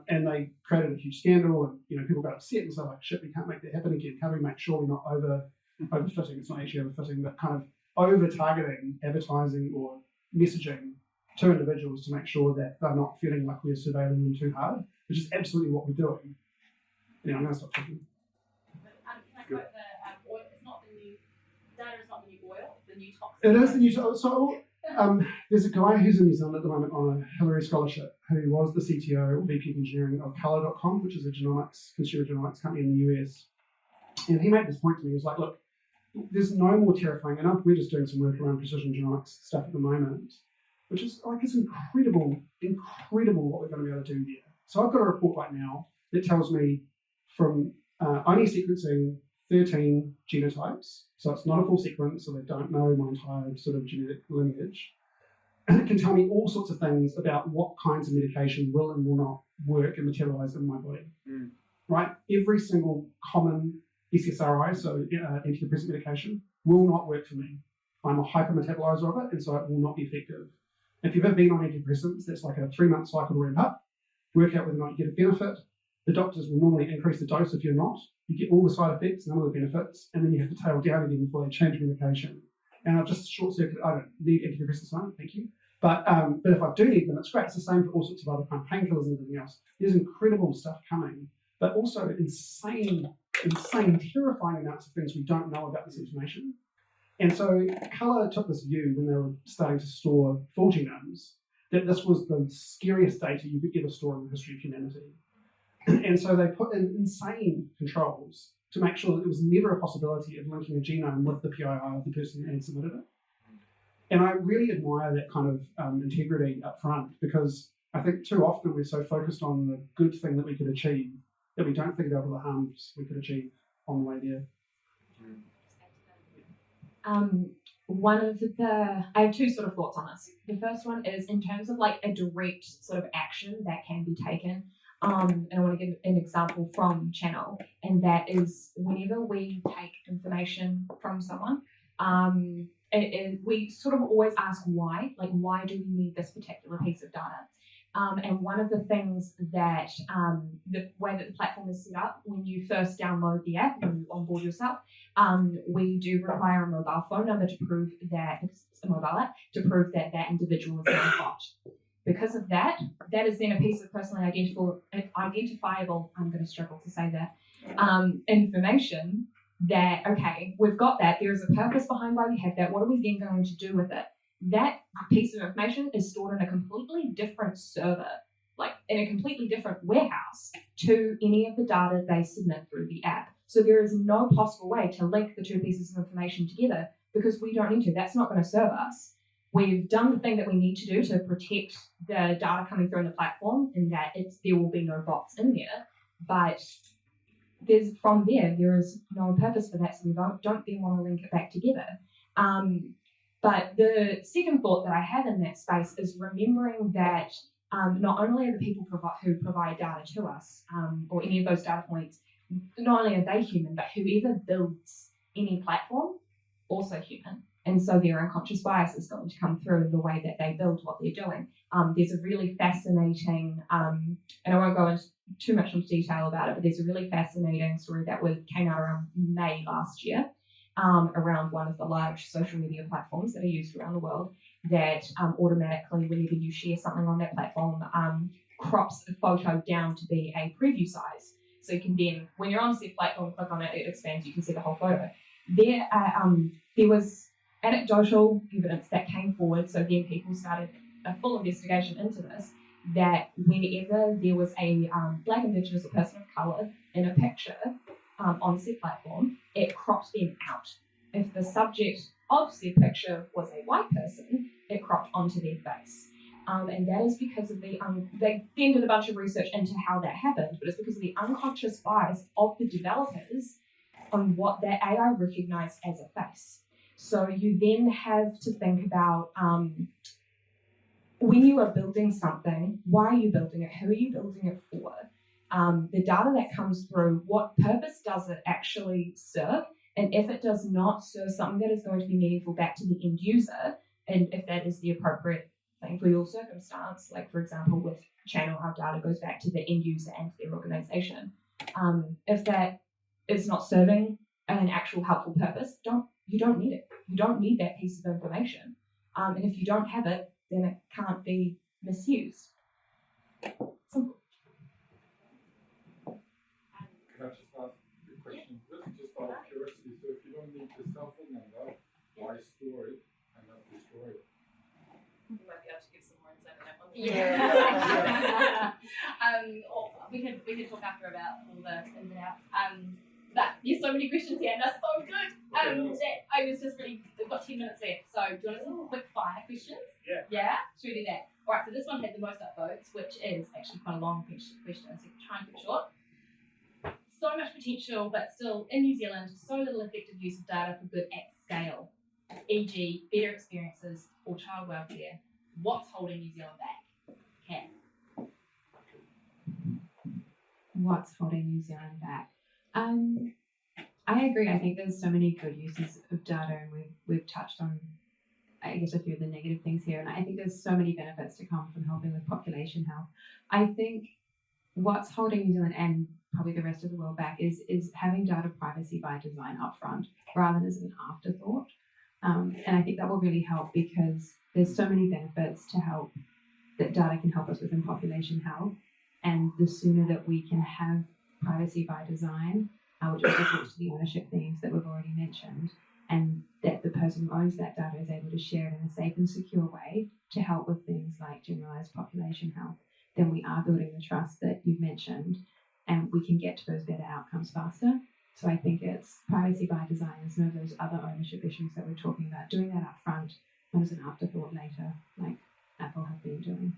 And they created a huge scandal, and people got upset and said, like, shit, we can't make that happen again. How do we make sure we're not overfitting? It's not actually overfitting, but kind of over-targeting advertising or messaging to individuals to make sure that they're not feeling like we're surveilling them too hard, which is absolutely what we're doing. I'm going to stop talking. Can I quote the oil? It's not the new data. Is not the new oil. The new toxic. It is the new. So there's a guy who's in New Zealand at the moment on a Hillary scholarship who was the CTO or VP of engineering of Color.com, which is a consumer genomics company in the US. And he made this point to me. He was like, look, there's no more terrifying, and we're just doing some work around precision genomics stuff at the moment, which is like, it's incredible what we're going to be able to do there. So I've got a report right now that tells me from only sequencing 13 genotypes, so it's not a full sequence, so they don't know my entire sort of genetic lineage, and it can tell me all sorts of things about what kinds of medication will and will not work and materialize in my body. Right? Every single common SSRI, so antidepressant medication, will not work for me. I'm a hypermetabolizer of it, and so it will not be effective. If you've ever been on antidepressants, that's like a 3-month cycle to ramp up, work out whether or not you get a benefit. The doctors will normally increase the dose if you're not. You get all the side effects, none of the benefits, and then you have to tail down again before they change medication. And I'll just short circuit, I don't need antidepressants now, thank you. But if I do need them, it's great. It's the same for all sorts of other kind of painkillers and everything else. There's incredible stuff coming, but also insane, terrifying amounts of things we don't know about this information. And so Color took this view when they were starting to store full genomes that this was the scariest data you could ever store in the history of humanity. And so they put in insane controls to make sure that there was never a possibility of linking a genome with the PII of the person who had submitted it. And I really admire that kind of integrity up front, because I think too often we're so focused on the good thing that we could achieve that we don't think about all the harms we could achieve on the way there. I have two sort of thoughts on this. The first one is in terms of like a direct sort of action that can be taken. And I want to give an example from Channel, and that is whenever we take information from someone, we sort of always ask why, like why do we need this particular piece of data? And one of the things that the way that the platform is set up, when you first download the app, when you onboard yourself, we do require a mobile phone number to prove that it's a mobile app to prove that that individual is not a bot. Because of that, that is then a piece of personally identifiable, I'm going to struggle to say that, information that, okay, we've got that, there is a purpose behind why we have that, what are we then going to do with it? That piece of information is stored in a completely different server, like in a completely different warehouse to any of the data they submit through the app. So there is no possible way to link the two pieces of information together because we don't need to. That's not going to serve us. We've done the thing that we need to do to protect the data coming through on the platform, in that there will be no bots in there. But there is no purpose for that, so we don't then want to link it back together. But the second thought that I have in that space is remembering that not only are the people who provide data to us, or any of those data points, not only are they human, but whoever builds any platform, also human. And so their unconscious bias is going to come through in the way that they build what they're doing. There's a really fascinating, and I won't go into too much into detail about it, but there's a really fascinating story that came out around May last year, around one of the large social media platforms that are used around the world, that automatically, whenever you share something on that platform, crops a photo down to be a preview size. So you can then, when you're on said platform, click on it, it expands, you can see the whole photo. There was anecdotal evidence that came forward, so then people started a full investigation into this, that whenever there was a Black, Indigenous or person of colour in a picture on said platform, it cropped them out. If the subject of said picture was a white person, it cropped onto their face. And that is because of they then did a bunch of research into how that happened, but it's because of the unconscious bias of the developers on what that AI recognized as a face. So you then have to think about when you are building something, why are you building it? Who are you building it for? The data that comes through, what purpose does it actually serve? And if it does not serve something that is going to be meaningful back to the end user, and if that is the appropriate thing for your circumstance, like for example with Channel, our data goes back to the end user and their organization. If that is not serving an actual helpful purpose, you don't need it. You don't need that piece of information. And if you don't have it, then it can't be misused. Simple. Can I just ask a question? Really just out of curiosity, so if you don't need the cell phone number, why store it and not destroy it? You might be able to give some more insight on that one. Yeah. Or we could talk after about all the ins and outs. But there's so many questions here, and they're so good. That I was just really, we've got 10 minutes left, so do you want some quick fire questions? Yeah. Yeah? Should we do that? Alright, so this one had the most upvotes, which is actually quite a long question, so try and keep it short. So much potential, but still in New Zealand, so little effective use of data for good at scale, e.g. better experiences or child welfare. What's holding New Zealand back? Kat. What's holding New Zealand back? I agree. I think there's so many good uses of data, and we've touched on, I guess, a few of the negative things here. And I think there's so many benefits to come from helping with population health. I think what's holding New Zealand and probably the rest of the world back is having data privacy by design upfront rather than as an afterthought. And I think that will really help because there's so many benefits to help that data can help us with in population health. And the sooner that we can have privacy by design, which also talks to the ownership themes that we've already mentioned, and that the person who owns that data is able to share it in a safe and secure way to help with things like generalized population health, then we are building the trust that you've mentioned, and we can get to those better outcomes faster. So I think it's privacy by design. There's no of those other ownership issues that we're talking about. Doing that up front and as an afterthought later, like Apple have been doing.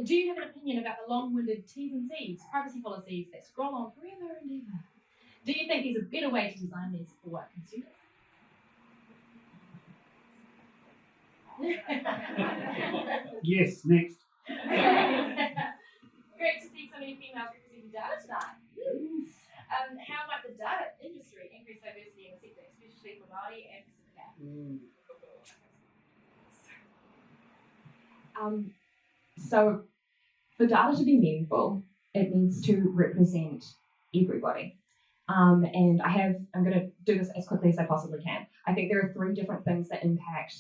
Do you have an opinion about the long-winded T's and C's, privacy policies that scroll on forever and ever? Do you think there's a better way to design these for consumers? Yes, next. Great to see so many females representing data tonight. How might the data industry increase diversity in the sector, especially for Māori and Pacifica? So for data to be meaningful, it needs to represent everybody. And I'm going to do this as quickly as I possibly can. I think there are 3 different things that impact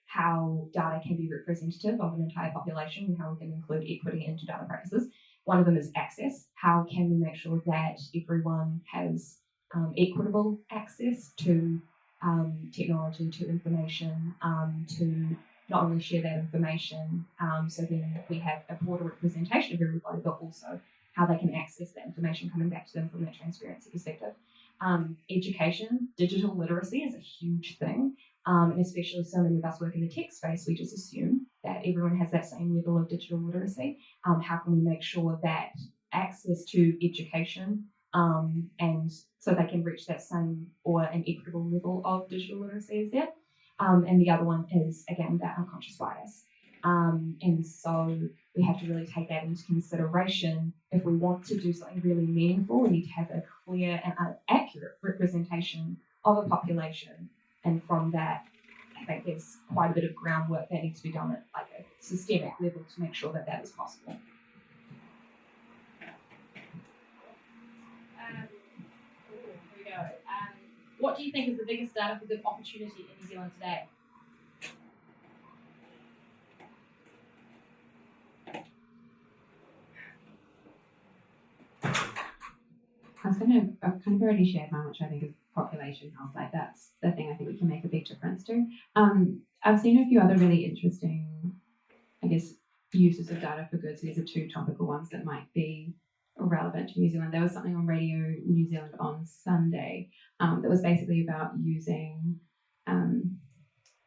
how data can be representative of an entire population and how we can include equity into data practices. One of them is access. How can we make sure that everyone has equitable access to technology, to information, to not only share that information, so then we have a broader representation of everybody, but also how they can access that information coming back to them from that transparency perspective. Education, digital literacy is a huge thing, and especially so many of us work in the tech space, we just assume that everyone has that same level of digital literacy. How can we make sure that access to education and so they can reach that same or an equitable level of digital literacy is there? And the other one is, again, that unconscious bias. And so we have to really take that into consideration. If we want to do something really meaningful, we need to have a clear and accurate representation of a population. And from that, I think there's quite a bit of groundwork that needs to be done at like a systemic level to make sure that that is possible. Here we go. What do you think is the biggest data for good opportunity in New Zealand today? I've kind of already shared mine, which I think is population health. Like that's the thing I think we can make a big difference to. I've seen a few other really interesting, I guess, uses of data for good. So these are 2 topical ones that might be relevant to New Zealand. There was something on Radio New Zealand on Sunday that was basically about using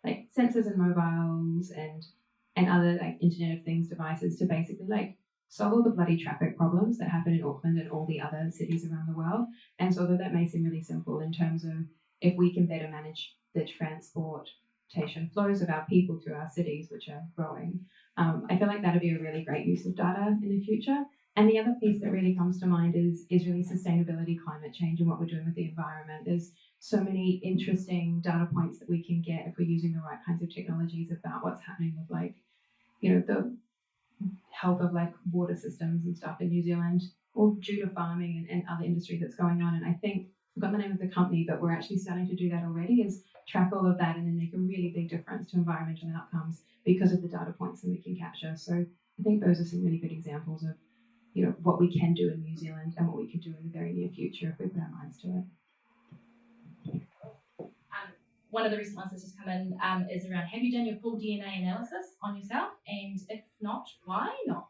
like sensors and mobiles and other like Internet of Things devices to basically like solve all the bloody traffic problems that happen in Auckland and all the other cities around the world. And so although that may seem really simple in terms of if we can better manage the transportation flows of our people through our cities, which are growing, I feel like that'd be a really great use of data in the future. And the other piece that really comes to mind is really sustainability, climate change, and what we're doing with the environment. There's so many interesting data points that we can get if we're using the right kinds of technologies about what's happening with like, you know, the health of like water systems and stuff in New Zealand, all due to farming and other industry that's going on. And I think I've got the name of the company, but we're actually starting to do that already, is track all of that and then make a really big difference to environmental outcomes because of the data points that we can capture. So I think those are some really good examples of, you know, what we can do in New Zealand and what we could do in the very near future if we put our minds to it. One of the recent ones that's just come in is around, have you done your full DNA analysis on yourself? And if not, why not?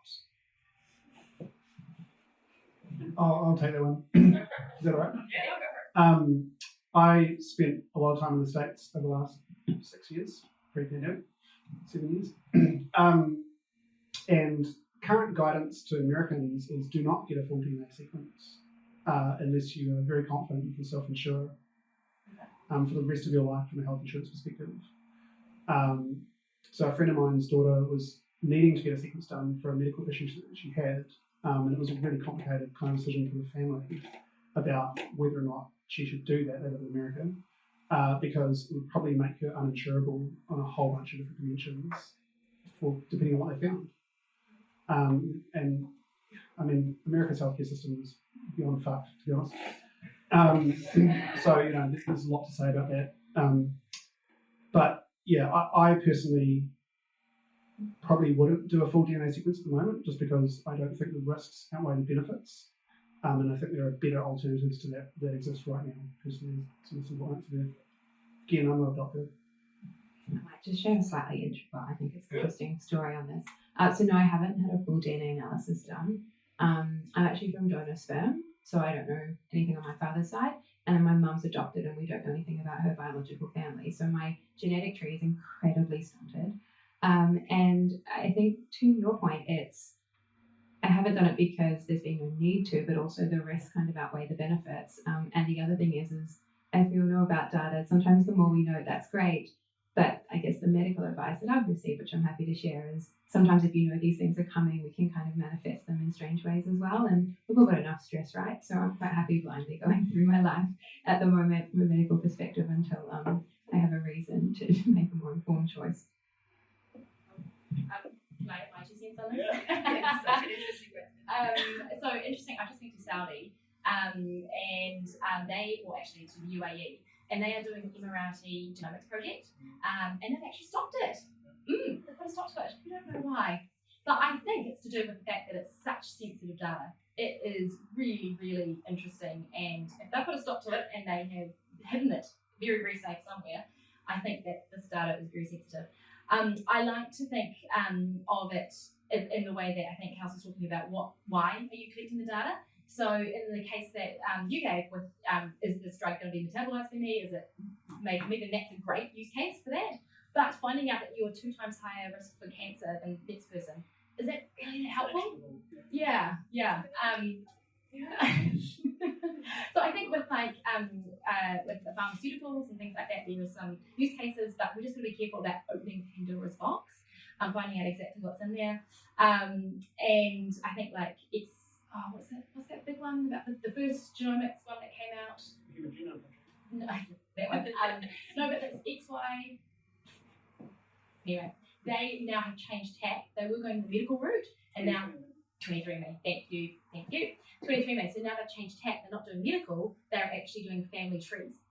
I'll take that one. Is that all right? Yeah, go for it. I spent a lot of time in the States over the last 6 years, pre-pandemic, 7 years. And current guidance to Americans is do not get a full DNA sequence unless you are very confident you can self-insure for the rest of your life from a health insurance perspective. So a friend of mine's daughter was needing to get a sequence done for a medical issue that she had, and it was a really complicated kind of decision for the family about whether or not she should do that out of America, because it would probably make her uninsurable on a whole bunch of different dimensions, depending on what they found. And I mean, America's healthcare system is beyond fucked, to be honest. So, you know, there's a lot to say about that. But yeah, I personally probably wouldn't do a full DNA sequence at the moment, just because I don't think the risks outweigh the benefits. And I think there are better alternatives to that exist right now because there's some simple answer there. Again, I'm not a doctor. I might just share a slightly, but I think it's an interesting story on this. So no, I haven't had a full DNA analysis done. I'm actually from donor sperm, so I don't know anything on my father's side. And my mum's adopted, and we don't know anything about her biological family. So my genetic tree is incredibly stunted. And I think to your point, I haven't done it because there's been no need to, but also the risks kind of outweigh the benefits. And the other thing is as we all know about data, sometimes the more we know, that's great. But I guess the medical advice that I've received, which I'm happy to share, is sometimes if you know these things are coming, we can kind of manifest them in strange ways as well. And we've all got enough stress, right? So I'm quite happy blindly going through my life at the moment from a medical perspective until I have a reason to make a more informed choice. Can I have my 2 cents on this? It's such an interesting question. So interesting. I just went to Saudi, and they, well, actually to the UAE, and they are doing the Emirati Genomics project, and they've actually stopped it. They've put a stop to it. We don't know why, but I think it's to do with the fact that it's such sensitive data. It is really, really interesting, and if they put a stop to it and they have hidden it very, very safe somewhere, I think that this data is very sensitive. I like to think of it in the way that I think House was talking about why are you collecting the data? So in the case that you gave with, is this drug going to be metabolized for me? Is it made for me? Then that's a great use case for that. But finding out that you're 2 times higher risk for cancer than the next person, is that really helpful? Yeah. So I think with with the pharmaceuticals and things like that, there are some use cases, but we're just going to be careful about opening Pandora's box, finding out exactly what's in there. And I think it's what's that big one about the first genomics one that came out? Human Genome Project. No, that one. No, but it's XY. Anyway, they now have changed tack. They were going the medical route, and now 23andMe. Thank you. 23andMe. So now they've changed tack. They're not doing medical. They're actually doing family trees,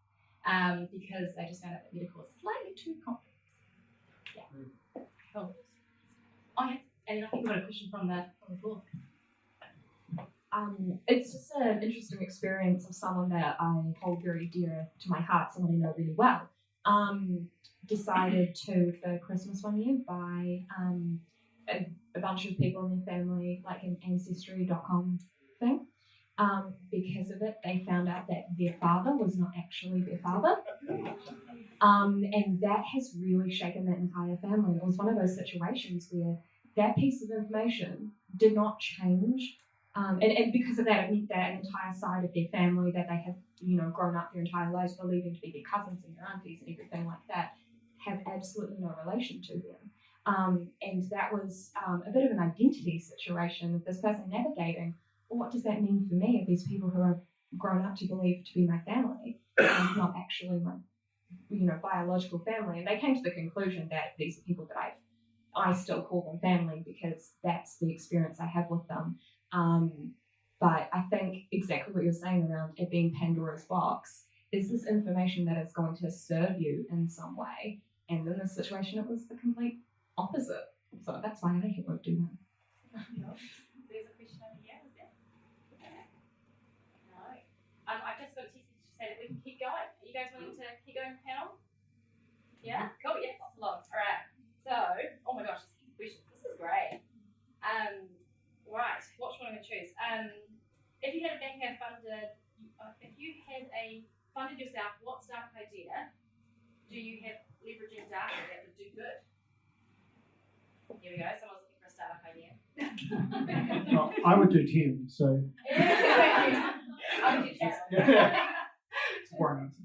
because they just found out that medical is slightly too complex. Yeah. Cool. Oh yeah. And then I think we got a question from the floor. It's just an interesting experience of someone that I hold very dear to my heart, someone I know really well. Decided to, for Christmas one year, buy a bunch of people in their family, like an Ancestry.com thing. Because of it, they found out that their father was not actually their father. And that has really shaken that entire family. It was one of those situations where that piece of information did not change. And because of that, it meant that an entire side of their family that they have, grown up their entire lives believing to be their cousins and their aunties and everything like that, have absolutely no relation to them. And that was a bit of an identity situation of this person navigating, well, what does that mean for me if these people who I've grown up to believe to be my family are not actually my, biological family? And they came to the conclusion that these are people that I still call them family because that's the experience I have with them. But I think exactly what you're saying around it being Pandora's box is this information that is going to serve you in some way. And in this situation, it was the complete opposite. So that's why I won't do that. There's a question over here. Is there? No. I've just got a text to say that we can keep going. Are you guys willing to keep going, panel? Yeah? Cool. Yeah, lots of lots. All right. So, oh my gosh, there's heaps of questions. This is great. Right. What should I choose? If you had a banker funded, funded yourself, what startup idea do you have leveraging data that would do good? Here we go. Someone's looking for a startup idea. Well, I would do 10, so I would do it's a boring answer.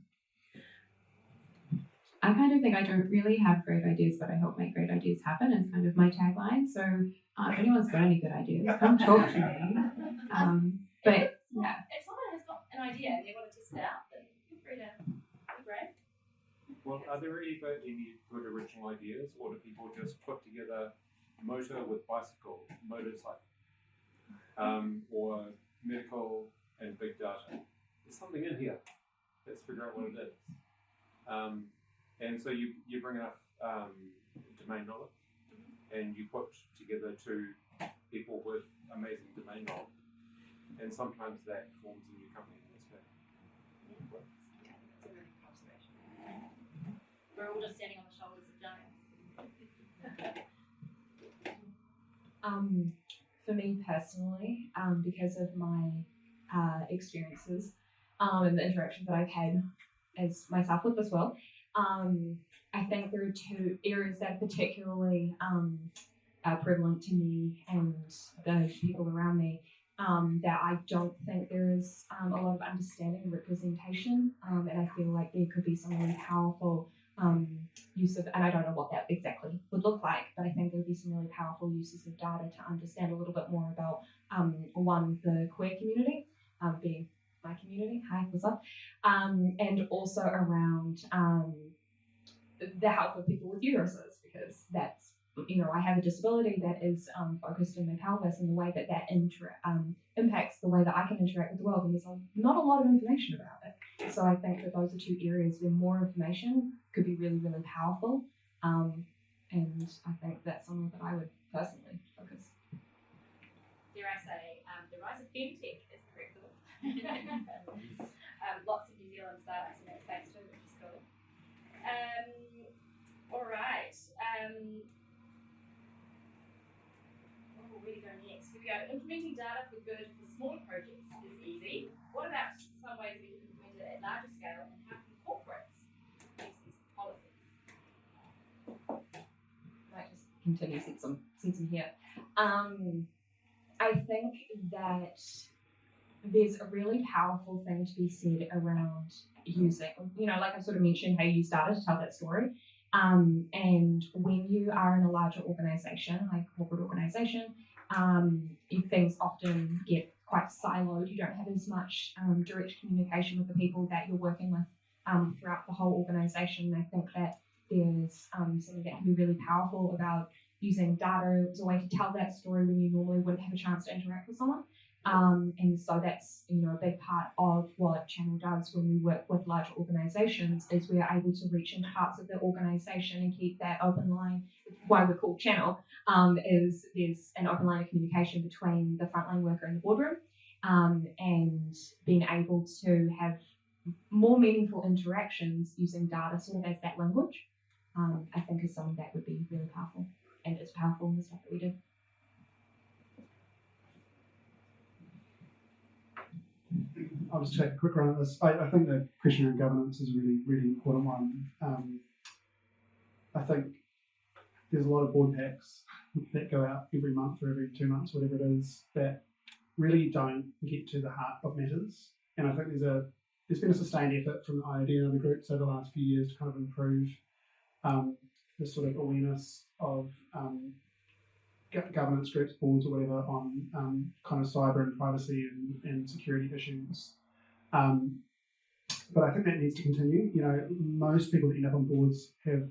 I kind of think I don't really have great ideas, but I help make great ideas happen is kind of my tagline. So if anyone's got any good ideas, come talk to me. But yeah. If someone has got an idea and they want to test it out, then feel free to be brave. Well, are there ever any good original ideas, or do people just put together motor with bicycle, motorcycle, or medical and big data? There's something in here. Let's figure out what it is. And so you bring enough domain knowledge, and you put together 2 people with amazing domain knowledge, And sometimes that forms a new company. That's That's a really good observation. We're all just standing on the shoulders of giants. For me personally, because of my experiences and the interactions that I've had as myself with this world, I think there are two areas that are particularly prevalent to me and the people around me that I don't think there is a lot of understanding and representation, and I feel like there could be some really powerful use of, and I don't know what that exactly would look like, but I think there would be some really powerful uses of data to understand a little bit more about one, the queer community, being my community, hi, what's up, and also around the health of people with uteruses, because that's, I have a disability that is focused in my pelvis and the way that impacts the way that I can interact with the world, and there's not a lot of information about it. So I think that those are two areas where more information could be really, really powerful, and I think that's something that I would personally focus. Dare I say, the rise of femtech is critical. Lots of New Zealand startups in that space too, which is cool. All right. Where to go next? Here we go. Implementing data for good for smaller projects is easy. What about some ways we can implement it at larger scale, and how can corporates use these policies? Might just continue since I'm here. I think that there's a really powerful thing to be said around using, like I sort of mentioned, how you use data to tell that story. And when you are in a larger organization, like a corporate organization, things often get quite siloed. You don't have as much direct communication with the people that you're working with throughout the whole organization. I think that there's something that can be really powerful about using data as a way to tell that story when you normally wouldn't have a chance to interact with someone. And so that's a big part of what Channel does when we work with larger organisations, is we are able to reach into parts of the organisation and keep that open line. Why we're called Channel is there's an open line of communication between the frontline worker and the boardroom, and being able to have more meaningful interactions using data sort of as that language, I think is something that would be really powerful, and it's powerful in the stuff that we do. I'll just take a quick run at this. I think the question around governance is a really, really important one. I think there's a lot of board packs that go out every month or every 2 months, whatever it is, that really don't get to the heart of matters. And I think there's been a sustained effort from the IOD and other groups over the last few years to kind of improve the sort of awareness of governance groups, boards or whatever, on kind of cyber and privacy and security issues. But I think that needs to continue. Most people that end up on boards have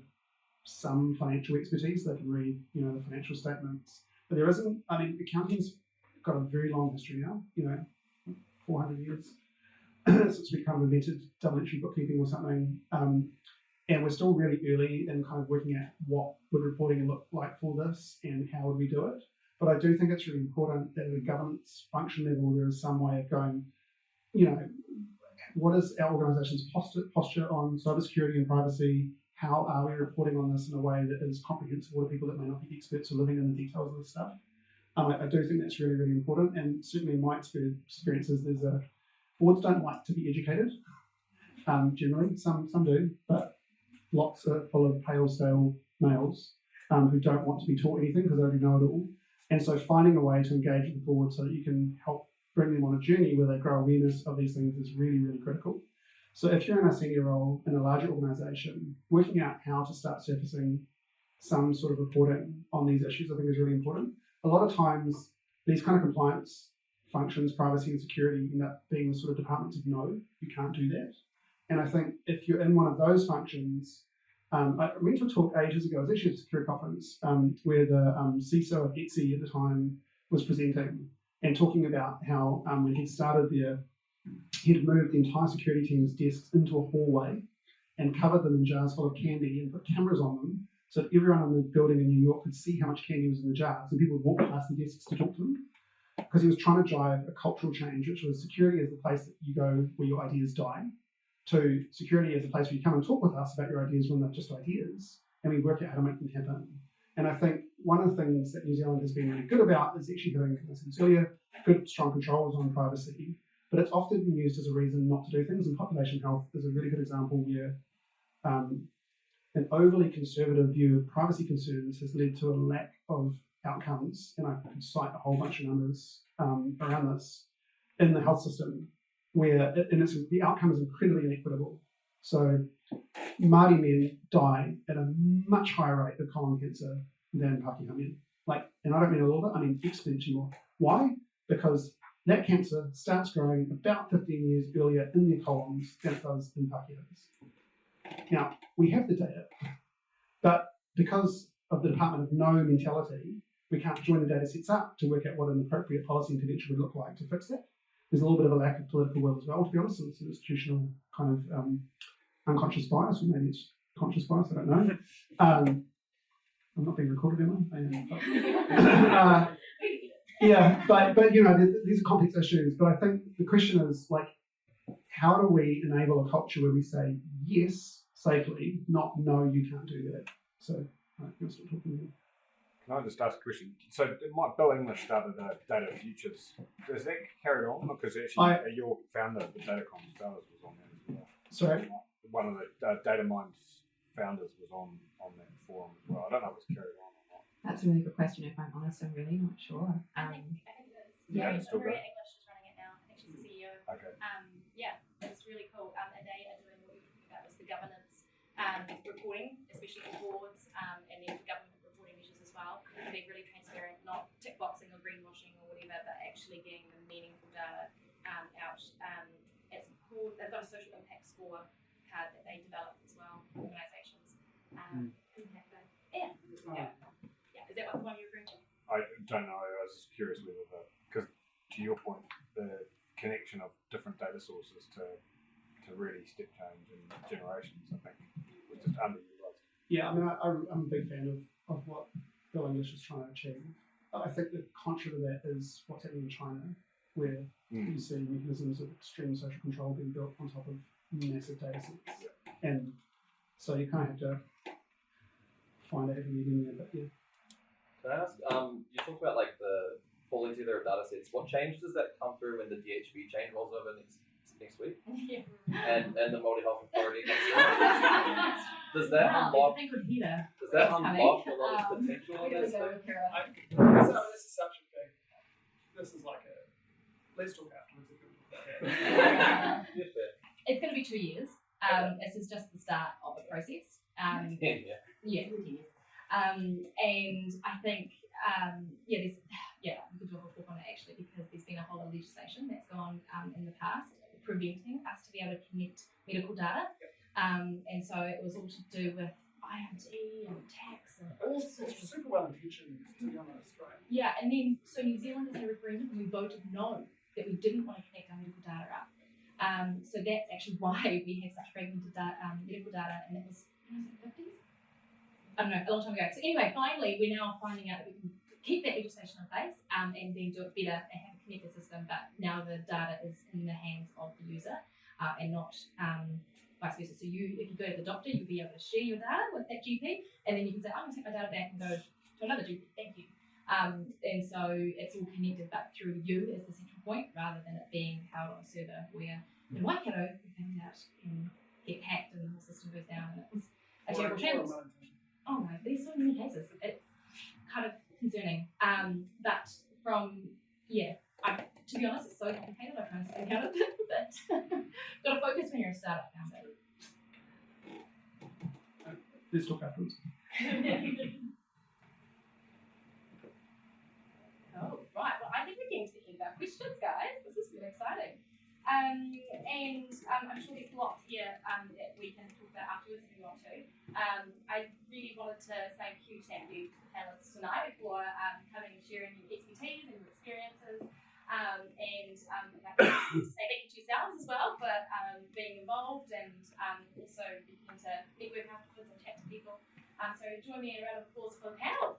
some financial expertise. They can read, the financial statements. But there isn't, accounting's got a very long history now, 400 years since we kind of invented double entry bookkeeping or something. And we're still really early in kind of working out what would reporting look like for this and how would we do it. But I do think it's really important that at a governance function level, there is some way of going, what is our organisation's posture on cybersecurity and privacy? How are we reporting on this in a way that is comprehensible to people that may not be experts or living in the details of this stuff? I do think that's really, really important. And certainly in my experience is boards don't like to be educated, generally. Some do, but lots are full of pale, stale males who don't want to be taught anything because they already know it all. And so finding a way to engage with the board so that you can help bring them on a journey where they grow awareness of these things is really, really critical. So if you're in a senior role in a larger organisation, working out how to start surfacing some sort of reporting on these issues, I think is really important. A lot of times, these kind of compliance functions, privacy and security, end up being the sort of departments of no, you can't do that. And I think if you're in one of those functions, I went to a talk ages ago, it was actually a security conference, where the CISO of Etsy at the time was presenting and talking about how when he started there, he'd moved the entire security team's desks into a hallway and covered them in jars full of candy and put cameras on them so that everyone in the building in New York could see how much candy was in the jars, and people would walk past the desks to talk to them. because he was trying to drive a cultural change, which was security is the place that you go where your ideas die, to security as a place where you come and talk with us about your ideas when they're just ideas, and we work out how to make them happen. And I think one of the things that New Zealand has been really good about is actually having, as I said earlier, good, strong controls on privacy, but it's often been used as a reason not to do things. And population health is a really good example where an overly conservative view of privacy concerns has led to a lack of outcomes, and I could cite a whole bunch of numbers around this in the health system, where the outcome is incredibly inequitable. So Māori men die at a much higher rate of colon cancer than Pākehā men. And I don't mean a little bit, I mean exponentially more. Why? Because that cancer starts growing about 15 years earlier in their colons than it does in Pākehās. Now, we have the data, but because of the Department of No mentality, we can't join the data sets up to work out what an appropriate policy intervention would look like to fix that. There's a little bit of a lack of political will as well, to be honest. It's an institutional kind of unconscious bias, or maybe it's conscious bias, I don't know. I'm not being recorded, am I? Yeah, but these are complex issues. But I think the question is, how do we enable a culture where we say yes safely, not no, you can't do that? So, you'll start talking here. Can I just ask a question? So Bill English started Data Futures. Is that carried on? Because actually your founder of the Datacom Startups was on that as well. Sorry? One of the DataMinds founders was on that forum as well. I don't know if it's carried on or not. That's a really good question. If I'm honest, I'm really not sure. I think it is. Yeah, it's still Maria good. English is running it now. I think she's the CEO. Okay. Yeah, it's really cool. And they are doing what we were talking about was the governance reporting, especially for boards, and then for government reporting measures as well. And being really transparent, not tick boxing or greenwashing or whatever, but actually getting the meaningful data out. It's called, they've got a social impact score card that they developed as well, organisations. Impact Day. Yeah. Is that what the one you're referring to? I don't know. I was just curious whether because to your point, the connection of different data sources to really step change in generations, I think, was just underutilized. Yeah, I mean, I'm a big fan of what Bill English is trying to achieve. I think the contra to that is what's happening in China, where you see mechanisms of extreme social control being built on top of massive data sets. And so you kind of have to find out how to get in there, but yeah. Can I ask, you talked about the pulling together of data sets. What change does that come through when the DHB change rolls over next week? Yeah. And the Māori Health Authority comes through? Does that unlock a lot of potential in this thing? This is such a big, this is like a, let's talk afterwards if you want. It's going to be 2 years. This is just the start of the process. Yeah, 2 years. And I think, we could do a report on it actually, because there's been a whole lot of legislation that's gone in the past preventing us to be able to connect medical data. And so it was all to do with IoT and tax and all sorts of. It's super well intentioned, to be honest, right? Yeah, and then so New Zealand has had a referendum and we voted no, that we didn't want to connect our medical data up. So that's actually why we have such fragmented medical data, and it was in the 50s? I don't know, a long time ago. So anyway, finally, we're now finding out that we can keep that legislation in place and then do it better and have a connected system, but now the data is in the hands of the user and not vice versa. So if you go to the doctor, you'll be able to share your data with that GP, and then you can say, I'm going to take my data back and go to another GP, thank you. And so it's all connected, but through you as the central point, rather than it being held on a server where in Waikato we found out and get hacked and the whole system goes down, and it's a terrible shambles. Oh no, there's so many cases. It's kind of concerning. But to be honest, it's so complicated. I kind of speak out of it, but got to focus when you're a startup founder. Let's talk afterwards. Oh, right. Well, I think we're getting to the end of our questions, guys. This is really exciting. And I'm sure there's lots here that we can talk about afterwards if we want to. I really wanted to say a huge thank you to the panelists tonight for coming and sharing your expertise and your experiences. And I'd like to say thank you to yourselves as well for being involved and also beginning to network afterwards and chat to people. So join me in a round of applause for the panel.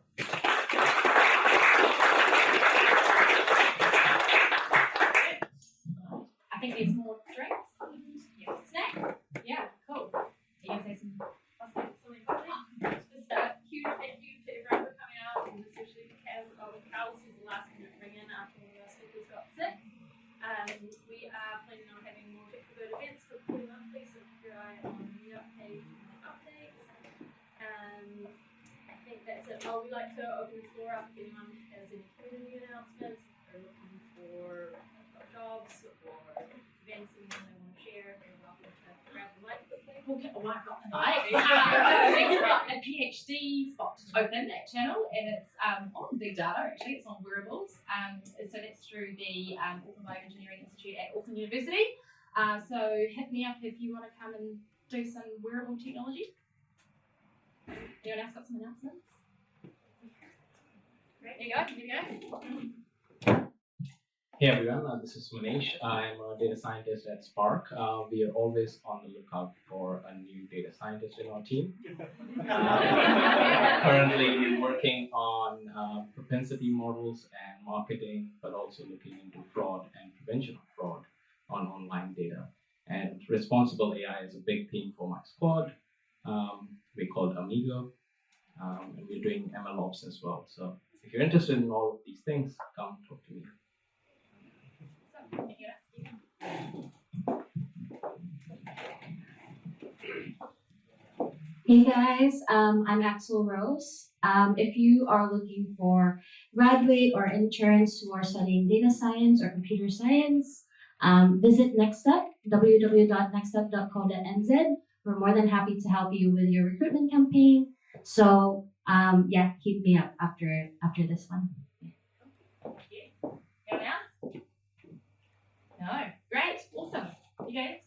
we'd like to open the floor up if anyone has any community announcements, if they're looking for jobs or events that they want to share, they're welcome to grab the mic quickly. Okay, well, I've got the mic. We've got a PhD spot open at Channel, and it's on big data. Actually, it's on wearables. So that's through the Auckland Bioengineering Institute at Auckland University. So hit me up if you want to come and do some wearable technology. Anyone else got some announcements? Great. There you go. Hey everyone, this is Manish. I'm a data scientist at Spark. We are always on the lookout for a new data scientist in our team. Currently, we're working on propensity models and marketing, but also looking into fraud and prevention of fraud on online data. And responsible AI is a big theme for my squad. We're called Amigo, and we're doing MLOps as well. So if you're interested in all of these things, come talk to me. Hey guys, I'm Axel Rose. If you are looking for graduate or interns who are studying data science or computer science, visit NextStep, www.nextstep.co.nz. We're more than happy to help you with your recruitment campaign. So yeah, keep me up after this one. Anyone else? No. Great. Awesome. You guys.